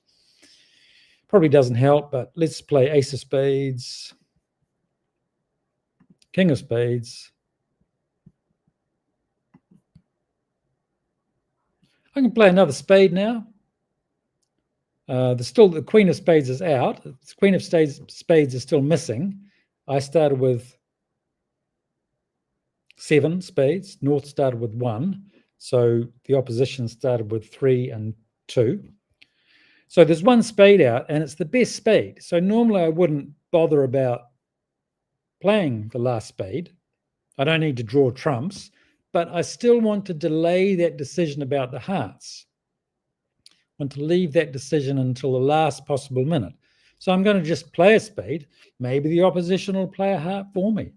Probably doesn't help, but let's play ace of spades, king of spades. I can play another spade now. The queen of spades is out. The queen of spades is still missing. I started with 7 spades. North started with 1. So the opposition started with 3 and 2. So there's 1 spade out and it's the best spade. So normally I wouldn't bother about playing the last spade. I don't need to draw trumps, but I still want to delay that decision about the hearts. I want to leave that decision until the last possible minute. So I'm going to just play a spade. Maybe the opposition will play a heart for me.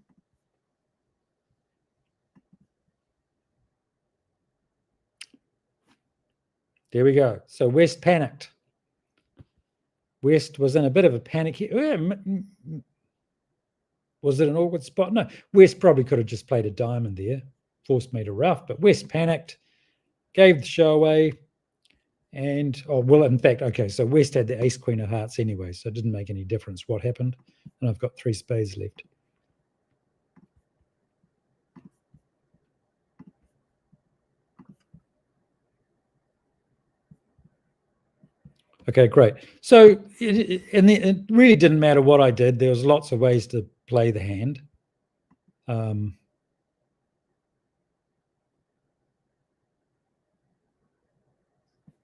There we go. So West panicked. West was in a bit of a panic here. Was it an awkward spot? No. West probably could have just played a diamond there, forced me to ruff, but West panicked, gave the show away, and, in fact, okay, so West had the ace, queen of hearts anyway, so it didn't make any difference what happened, and I've got 3 spades left. Okay, great. So it really didn't matter what I did. There was lots of ways to play the hand.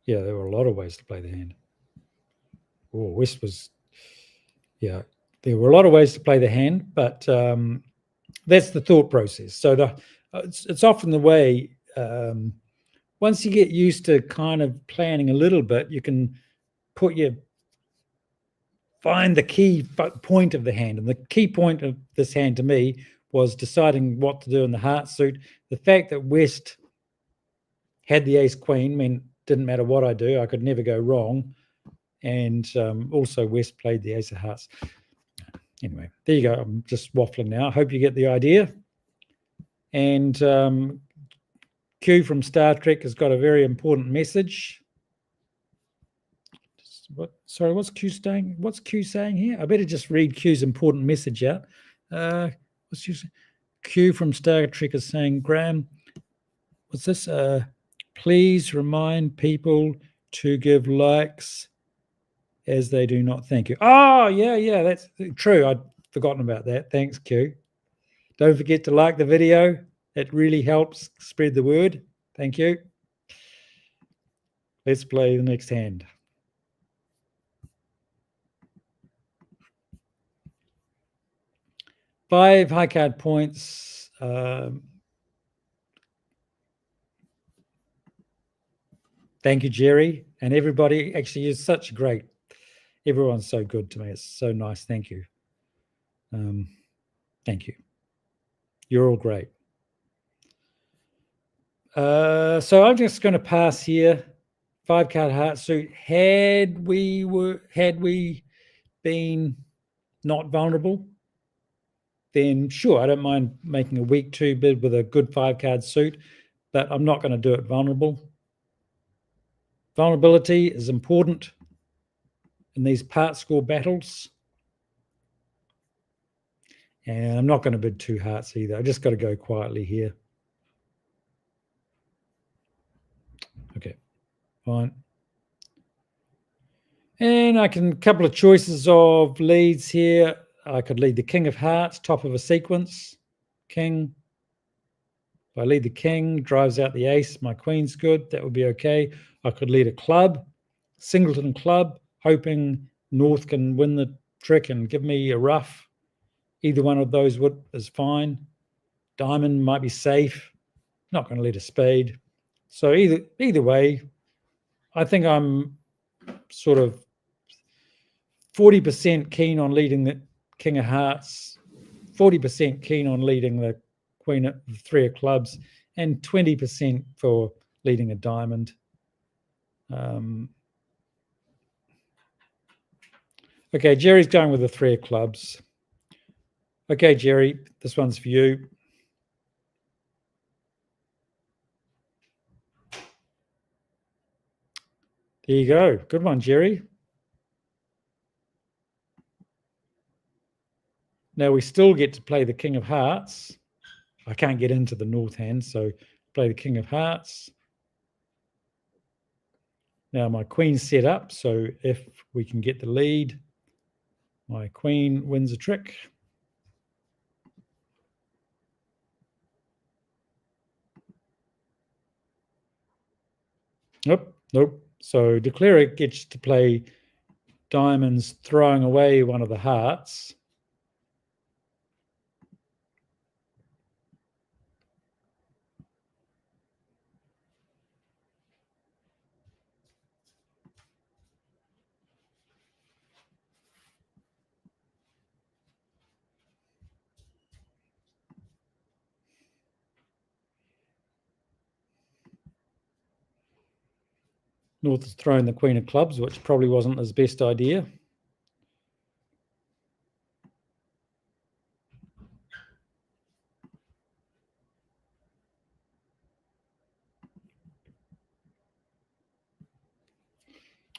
Yeah, there were a lot of ways to play the hand. Oh, West was, yeah, there were a lot of ways to play the hand, but that's the thought process. So it's often the way, once you get used to kind of planning a little bit, you can put your find the key point of the hand. And the key point of this hand to me was deciding what to do in the heart suit. The fact that West had the ace queen meant didn't matter what I do, I could never go wrong. And also West played the ace of hearts. Anyway, there you go. I'm just waffling now. I hope you get the idea. And Q from Star Trek has got a very important message. What's Q saying? What's Q saying here? I better just read Q's important message out. What's Q saying? Q from Star Trek is saying, Graeme, what's this? Please remind people to give likes as they do not thank you. Oh, yeah, that's true. I'd forgotten about that. Thanks, Q. Don't forget to like the video. It really helps spread the word. Thank you. Let's play the next hand. Five high card points. Thank you, Jerry. And everybody actually is such great. Everyone's so good to me. It's so nice. Thank you. Thank you. You're all great. So I'm just going to pass here. 5-card heart suit. Had we been not vulnerable, then sure, I don't mind making a week 2 bid with a good 5-card suit, but I'm not going to do it vulnerable. Vulnerability is important in these part score battles. And I'm not going to bid 2 hearts either. I just got to go quietly here. Okay, fine. And I can, couple of choices of leads here. I could lead the King of Hearts, top of a sequence. King. If I lead the King, drives out the ace, my Queen's good. That would be okay. I could lead a club, Singleton club, hoping North can win the trick and give me a ruff. Either one of those is fine. Diamond might be safe. Not going to lead a spade. So either way, I think I'm sort of 40% keen on leading the King of Hearts, 40% keen on leading the Queen of the 3 of clubs, and 20% for leading a diamond. Okay, Jerry's going with the 3 of clubs. Okay, Jerry, this one's for you. There you go. Good one, Jerry. Now we still get to play the King of Hearts. I can't get into the North hand, so play the King of Hearts. Now my Queen's set up, so if we can get the lead, my Queen wins a trick. Nope. So Declarer gets to play diamonds, throwing away one of the hearts. North has thrown the Queen of Clubs, which probably wasn't his best idea.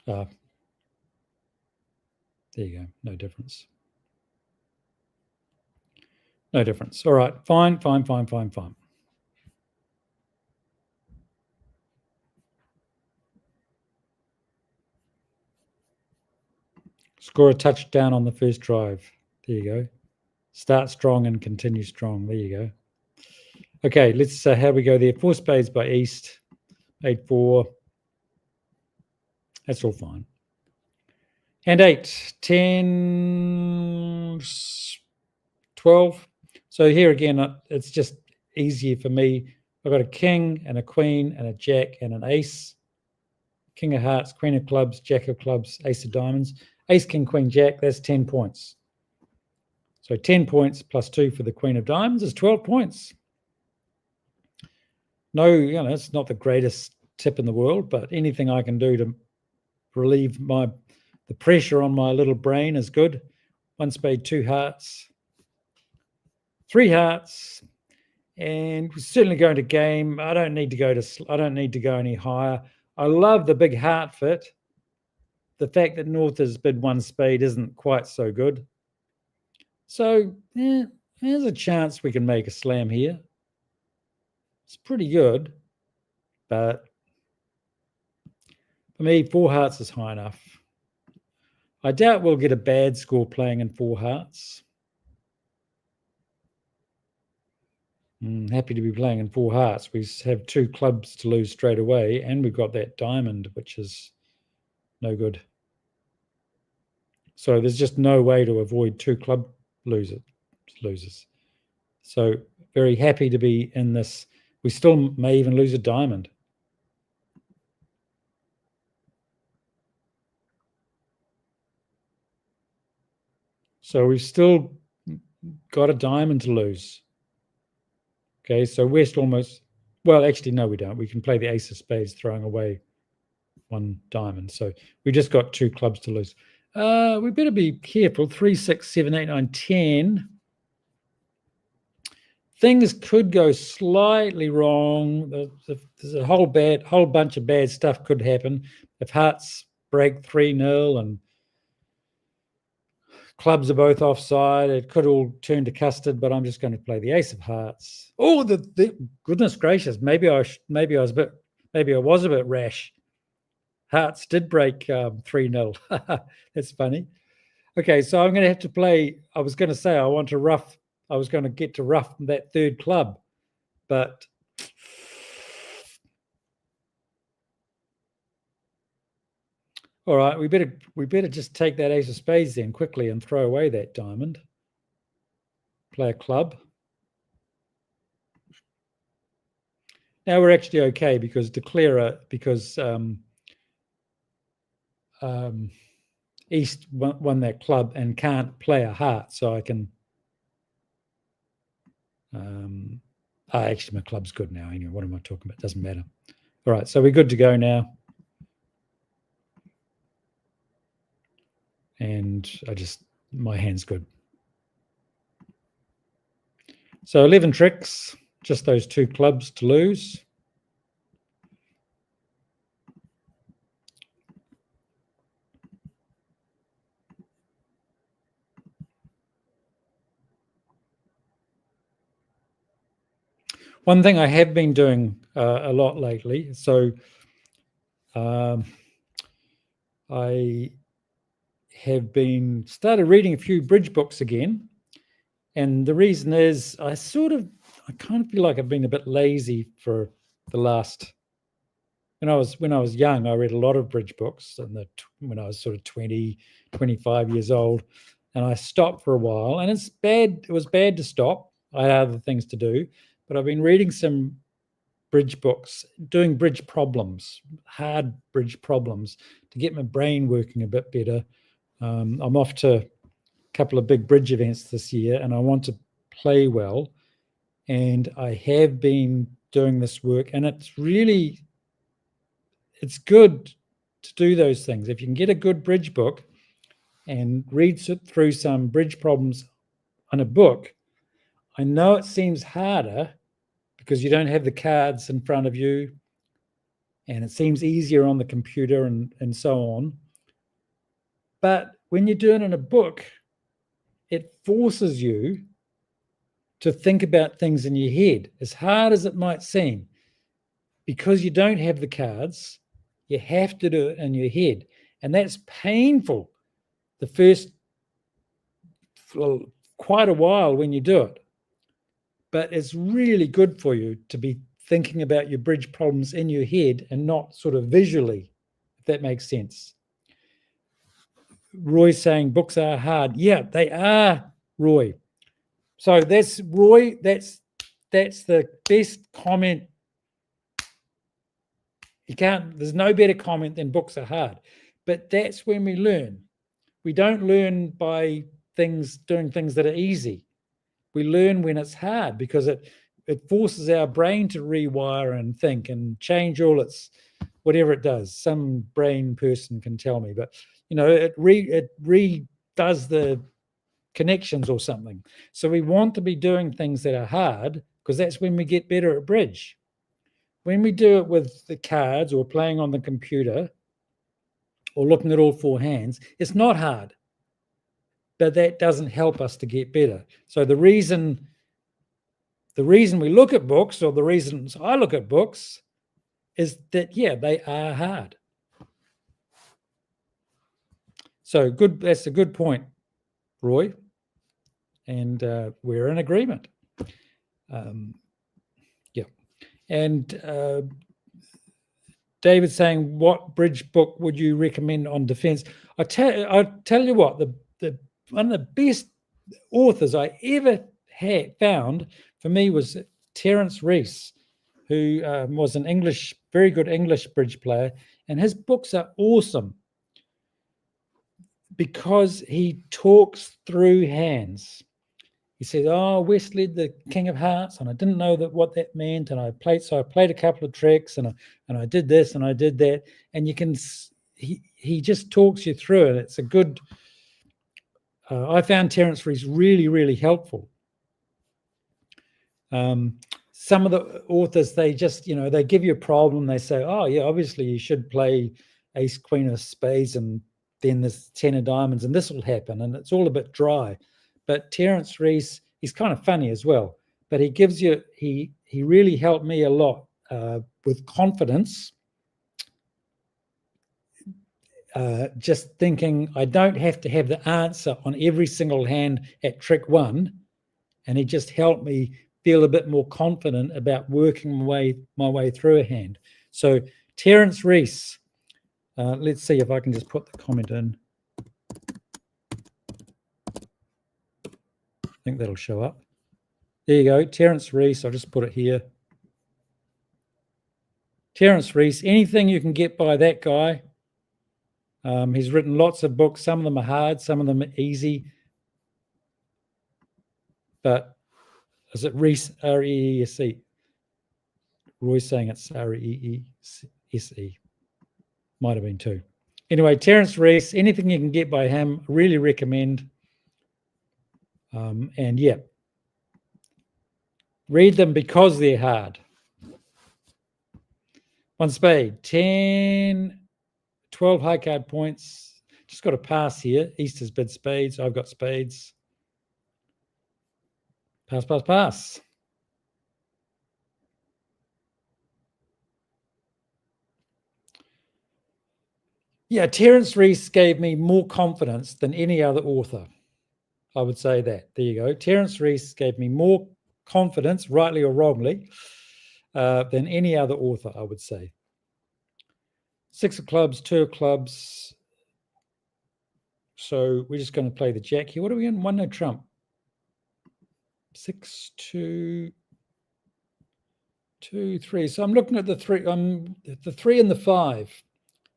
There you go. No difference. No difference. All right. Fine. Score a touchdown on the first drive. There you go. Start strong and continue strong. There you go. Okay, let's how we go there. 4 spades by East. 8-4. That's all fine. And 8, 10, 12. So here again, it's just easier for me. I've got a king and a queen and a jack and an ace. King of Hearts, Queen of Clubs, Jack of Clubs, Ace of Diamonds. Ace, king, queen, jack, that's 10 points. So 10 points plus 2 for the queen of diamonds is 12 points. No, it's not the greatest tip in the world, but anything I can do to relieve the pressure on my little brain is good. 1 spade, 2 hearts, 3 hearts, and we're certainly going to game. I don't need to go any higher. I love the big heart fit. The fact that North has bid 1 spade isn't quite so good. So there's a chance we can make a slam here. It's pretty good, but for me, 4 hearts is high enough. I doubt we'll get a bad score playing in 4 hearts. Happy to be playing in 4 hearts. We have 2 clubs to lose straight away, and we've got that diamond, which is no good. So there's just no way to avoid 2 club losers. So very happy to be in this. We still may even lose a diamond. So we've still got a diamond to lose. Okay, so West almost, well, actually, no, we don't. We can play the ace of spades, throwing away 1 diamond. So we just got 2 clubs to lose. We better be careful. 3, 6, 7, 8, 9, 10. Things could go slightly wrong. There's a whole bunch of bad stuff could happen. If hearts break 3-0 and clubs are both offside, it could all turn to custard, but I'm just going to play the ace of hearts. Oh, the goodness gracious. Maybe I was a bit rash. Hearts did break 3-0. That's funny. Okay, so I'm going to have to play. I was going to say I was going to get to rough that 3rd club, but all right, we better just take that ace of spades then quickly and throw away that diamond. Play a club. Now we're actually okay because East won that club and can't play a heart, so I can. Actually, my club's good now. Anyway, what am I talking about? Doesn't matter. All right, so we're good to go now. And my hand's good. So 11 tricks, just those 2 clubs to lose. One thing I have been doing a lot lately, so I have been started reading a few bridge books again, and the reason is I kind of feel like I've been a bit lazy for the last. When I was young, I read a lot of bridge books, and when I was sort of 20, 25 years old, and I stopped for a while, and it's bad. It was bad to stop. I had other things to do, but I've been reading some bridge books, doing bridge problems, hard bridge problems, to get my brain working a bit better. I'm off to a couple of big bridge events this year, and I want to play well. And I have been doing this work, and it's good to do those things. If you can get a good bridge book and read through some bridge problems on a book, I know it seems harder because you don't have the cards in front of you, and it seems easier on the computer and so on. But when you're doing it in a book, it forces you to think about things in your head, as hard as it might seem. Because you don't have the cards, you have to do it in your head. And that's painful the first quite a while when you do it. But it's really good for you to be thinking about your bridge problems in your head and not sort of visually, if that makes sense. Roy's saying books are hard. Yeah, they are, Roy. So that's Roy. That's the best comment. There's no better comment than books are hard. But that's when we learn. We don't learn by doing things that are easy. We learn when it's hard because it forces our brain to rewire and think and change all its whatever it does. Some brain person can tell me, but it redoes the connections or something. So we want to be doing things that are hard because that's when we get better at bridge. When we do it with the cards or playing on the computer or looking at all four hands, it's not hard, but that doesn't help us to get better. So the reason we look at books, or the reasons I look at books, is that, yeah, they are hard. So good. That's a good point, Roy. And we're in agreement. Yeah. And David's saying, what bridge book would you recommend on defense? I tell you what, the one of the best authors I ever found for me was Terence Rees, who was an very good English bridge player, and his books are awesome because he talks through hands. He said, "Oh, West led the King of Hearts, and I didn't know what that meant, and I played a couple of tricks, and I did this and I did that," and he just talks you through it. It's a good. I found Terence Rees really, really helpful. Some of the authors, they just, they give you a problem. They say, "Oh, yeah, obviously you should play Ace, Queen of Spades, and then there's 10 of Diamonds, and this will happen," and it's all a bit dry. But Terence Rees, he's kind of funny as well. But he gives you, he really helped me a lot with confidence. Just thinking I don't have to have the answer on every single hand at trick one, and he just helped me feel a bit more confident about working my way through a hand. So Terence Rees, let's see if I can just put the comment in. I think that'll show up. There you go, Terence Rees. I'll just put it here. Terence Rees, anything you can get by that guy. He's written lots of books. Some of them are hard, some of them are easy. But is it Rees, R-E-E-S-E? Roy's saying it's R-E-E-S-E. Might have been two. Anyway, Terence Rees, anything you can get by him, really recommend. And yeah, read them because they're hard. One spade, 10, 12 high card points. Just got a pass here. East has bid spades. I've got spades. Pass, pass, pass. Yeah, Terence Rees gave me more confidence than any other author. I would say that. There you go. Terence Rees gave me more confidence, rightly or wrongly, than any other author, I would say. 6 of clubs, 2 of clubs. So we're just going to play the jack here. What are we in? 1 no trump. 6, 2, 2, 3. So I'm looking at the 3. The 3 and the 5.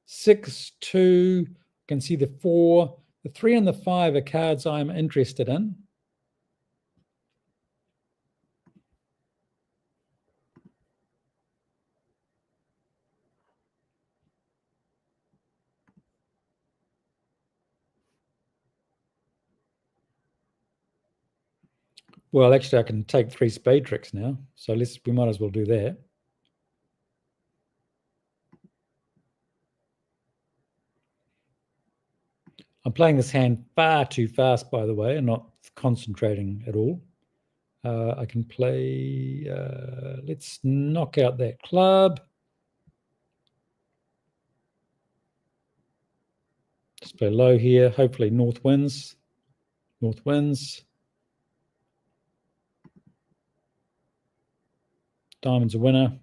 6, 2. You can see the 4. The 3 and the 5 are cards I'm interested in. Well, actually, I can take 3 spade tricks now. So we might as well do that. I'm playing this hand far too fast, by the way, and not concentrating at all. I can play, let's knock out that club. Just play low here. Hopefully North wins. North wins. Diamond's a winner.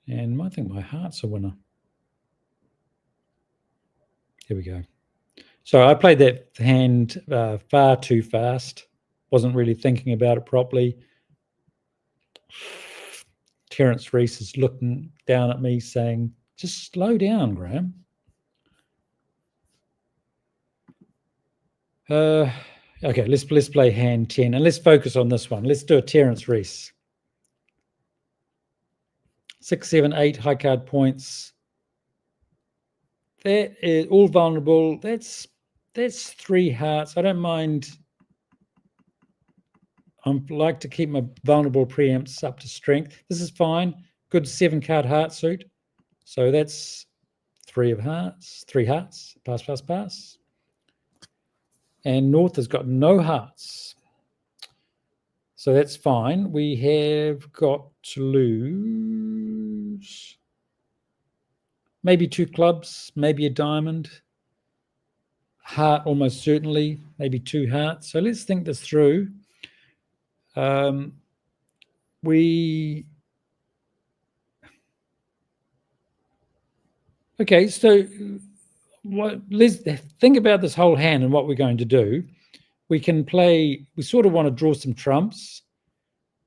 And I think my heart's a winner. Here we go. So I played that hand far too fast. Wasn't really thinking about it properly. Terence Rees is looking down at me saying, just slow down, Graeme. Okay, let's play hand 10 and let's focus on this one. Let's do a Terence Rees. 6, 7, 8 high card points. That is all vulnerable. That's 3 hearts. I don't mind. I like to keep my vulnerable preempts up to strength. This is fine. Good 7 card heart suit. So that's 3 of hearts, 3 hearts. Pass, pass, pass. And North has got no hearts. So that's fine. We have got to lose maybe 2 clubs, maybe a diamond. Heart almost certainly, maybe 2 hearts. So let's think this through. Okay, so let's think about this whole hand and what we're going to do. We can play, we sort of want to draw some trumps.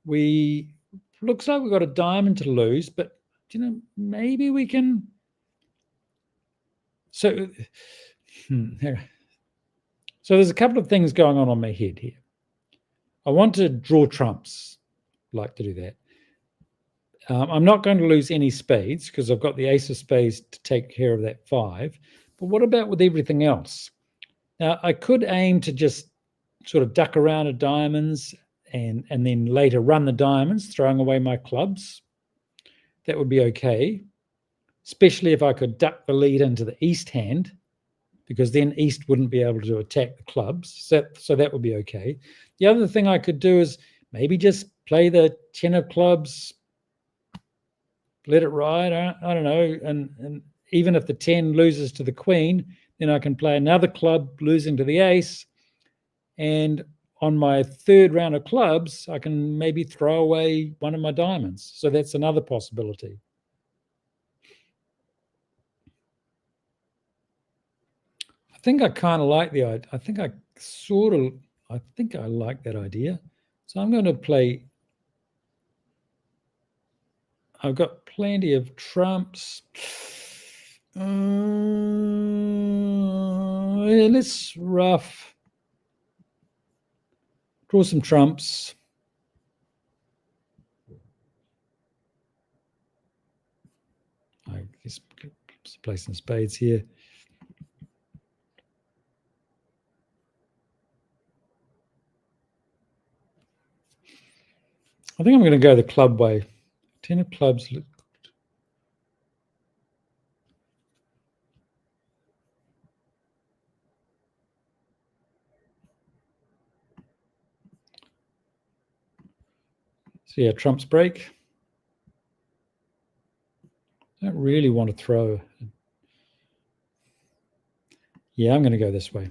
Looks like we've got a diamond to lose, but maybe we can. So there's a couple of things going on my head here. I want to draw trumps, like to do that. I'm not going to lose any spades because I've got the ace of spades to take care of that 5. But what about with everything else? Now, I could aim to just sort of duck around at diamonds and then later run the diamonds, throwing away my clubs. That would be okay, especially if I could duck the lead into the east hand, because then east wouldn't be able to attack the clubs. So that would be okay. The other thing I could do is maybe just play the 10 of clubs, let it ride. I don't know. And even if the 10 loses to the queen, then I can play another club losing to the ace. And on my 3rd round of clubs, I can maybe throw away one of my diamonds. So that's another possibility. I think I kind of like the idea. I think I like that idea. So I'm going to play. I've got plenty of trumps. Let's rough. Draw some trumps. I guess play some spades here. I think I'm going to go the club way. 10 of clubs. So yeah, trumps break. I don't really want to throw. Yeah, I'm going to go this way.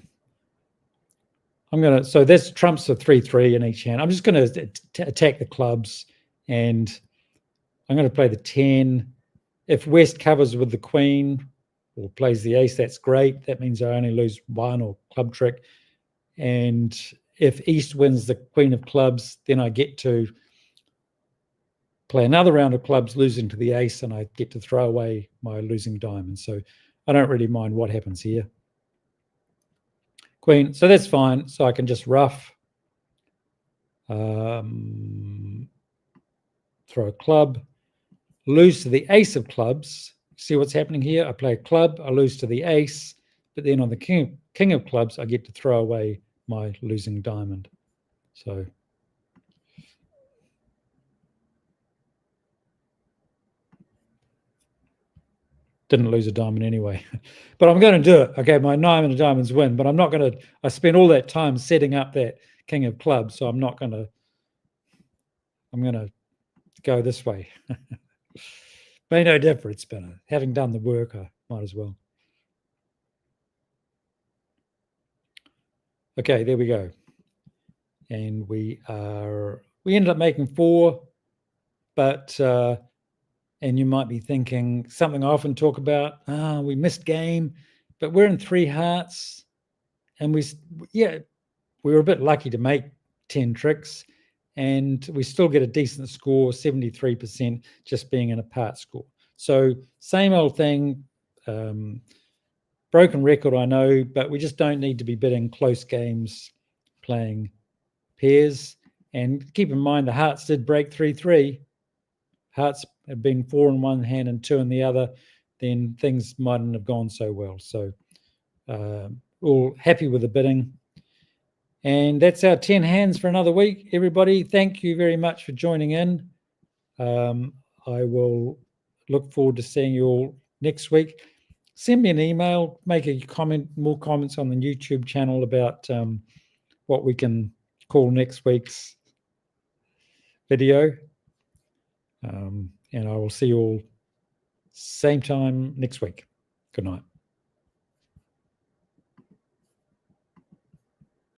So that's trumps are 3-3 in each hand. I'm just going to attack the clubs, and I'm going to play the 10. If West covers with the queen or plays the ace, that's great. That means I only lose 1 or club trick. And if East wins the queen of clubs, then I get to play another round of clubs losing to the ace, and I get to throw away my losing diamond. So I don't really mind what happens here. Queen, so that's fine. So I can just rough, throw a club, lose to the ace of clubs. See what's happening here? I play a club, I lose to the ace, but then on the king of clubs, I get to throw away my losing diamond. So didn't lose a diamond anyway, but I'm going to do it. Okay, my 9 of diamonds win, but I'm not going to. I spent all that time setting up that king of clubs, so I'm not going to. I'm going to go this way. Made no difference, but having done the work, I might as well. Okay, there we go. And we ended up making 4, but and you might be thinking something I often talk about, we missed game, but we're in 3 hearts, and we were a bit lucky to make 10 tricks, and we still get a decent score, 73%, just being in a part score. So same old thing, broken record, I know, but we just don't need to be bidding close games, playing pairs. And keep in mind, the hearts did break 3-3. Hearts had been 4 in one hand and 2 in the other, then things mightn't have gone so well. So all happy with the bidding. And that's our 10 hands for another week. Everybody, thank you very much for joining in. I will look forward to seeing you all next week. Send me an email, make a comment, more comments on the YouTube channel about what we can call next week's video. And I will see you all same time next week. Good night.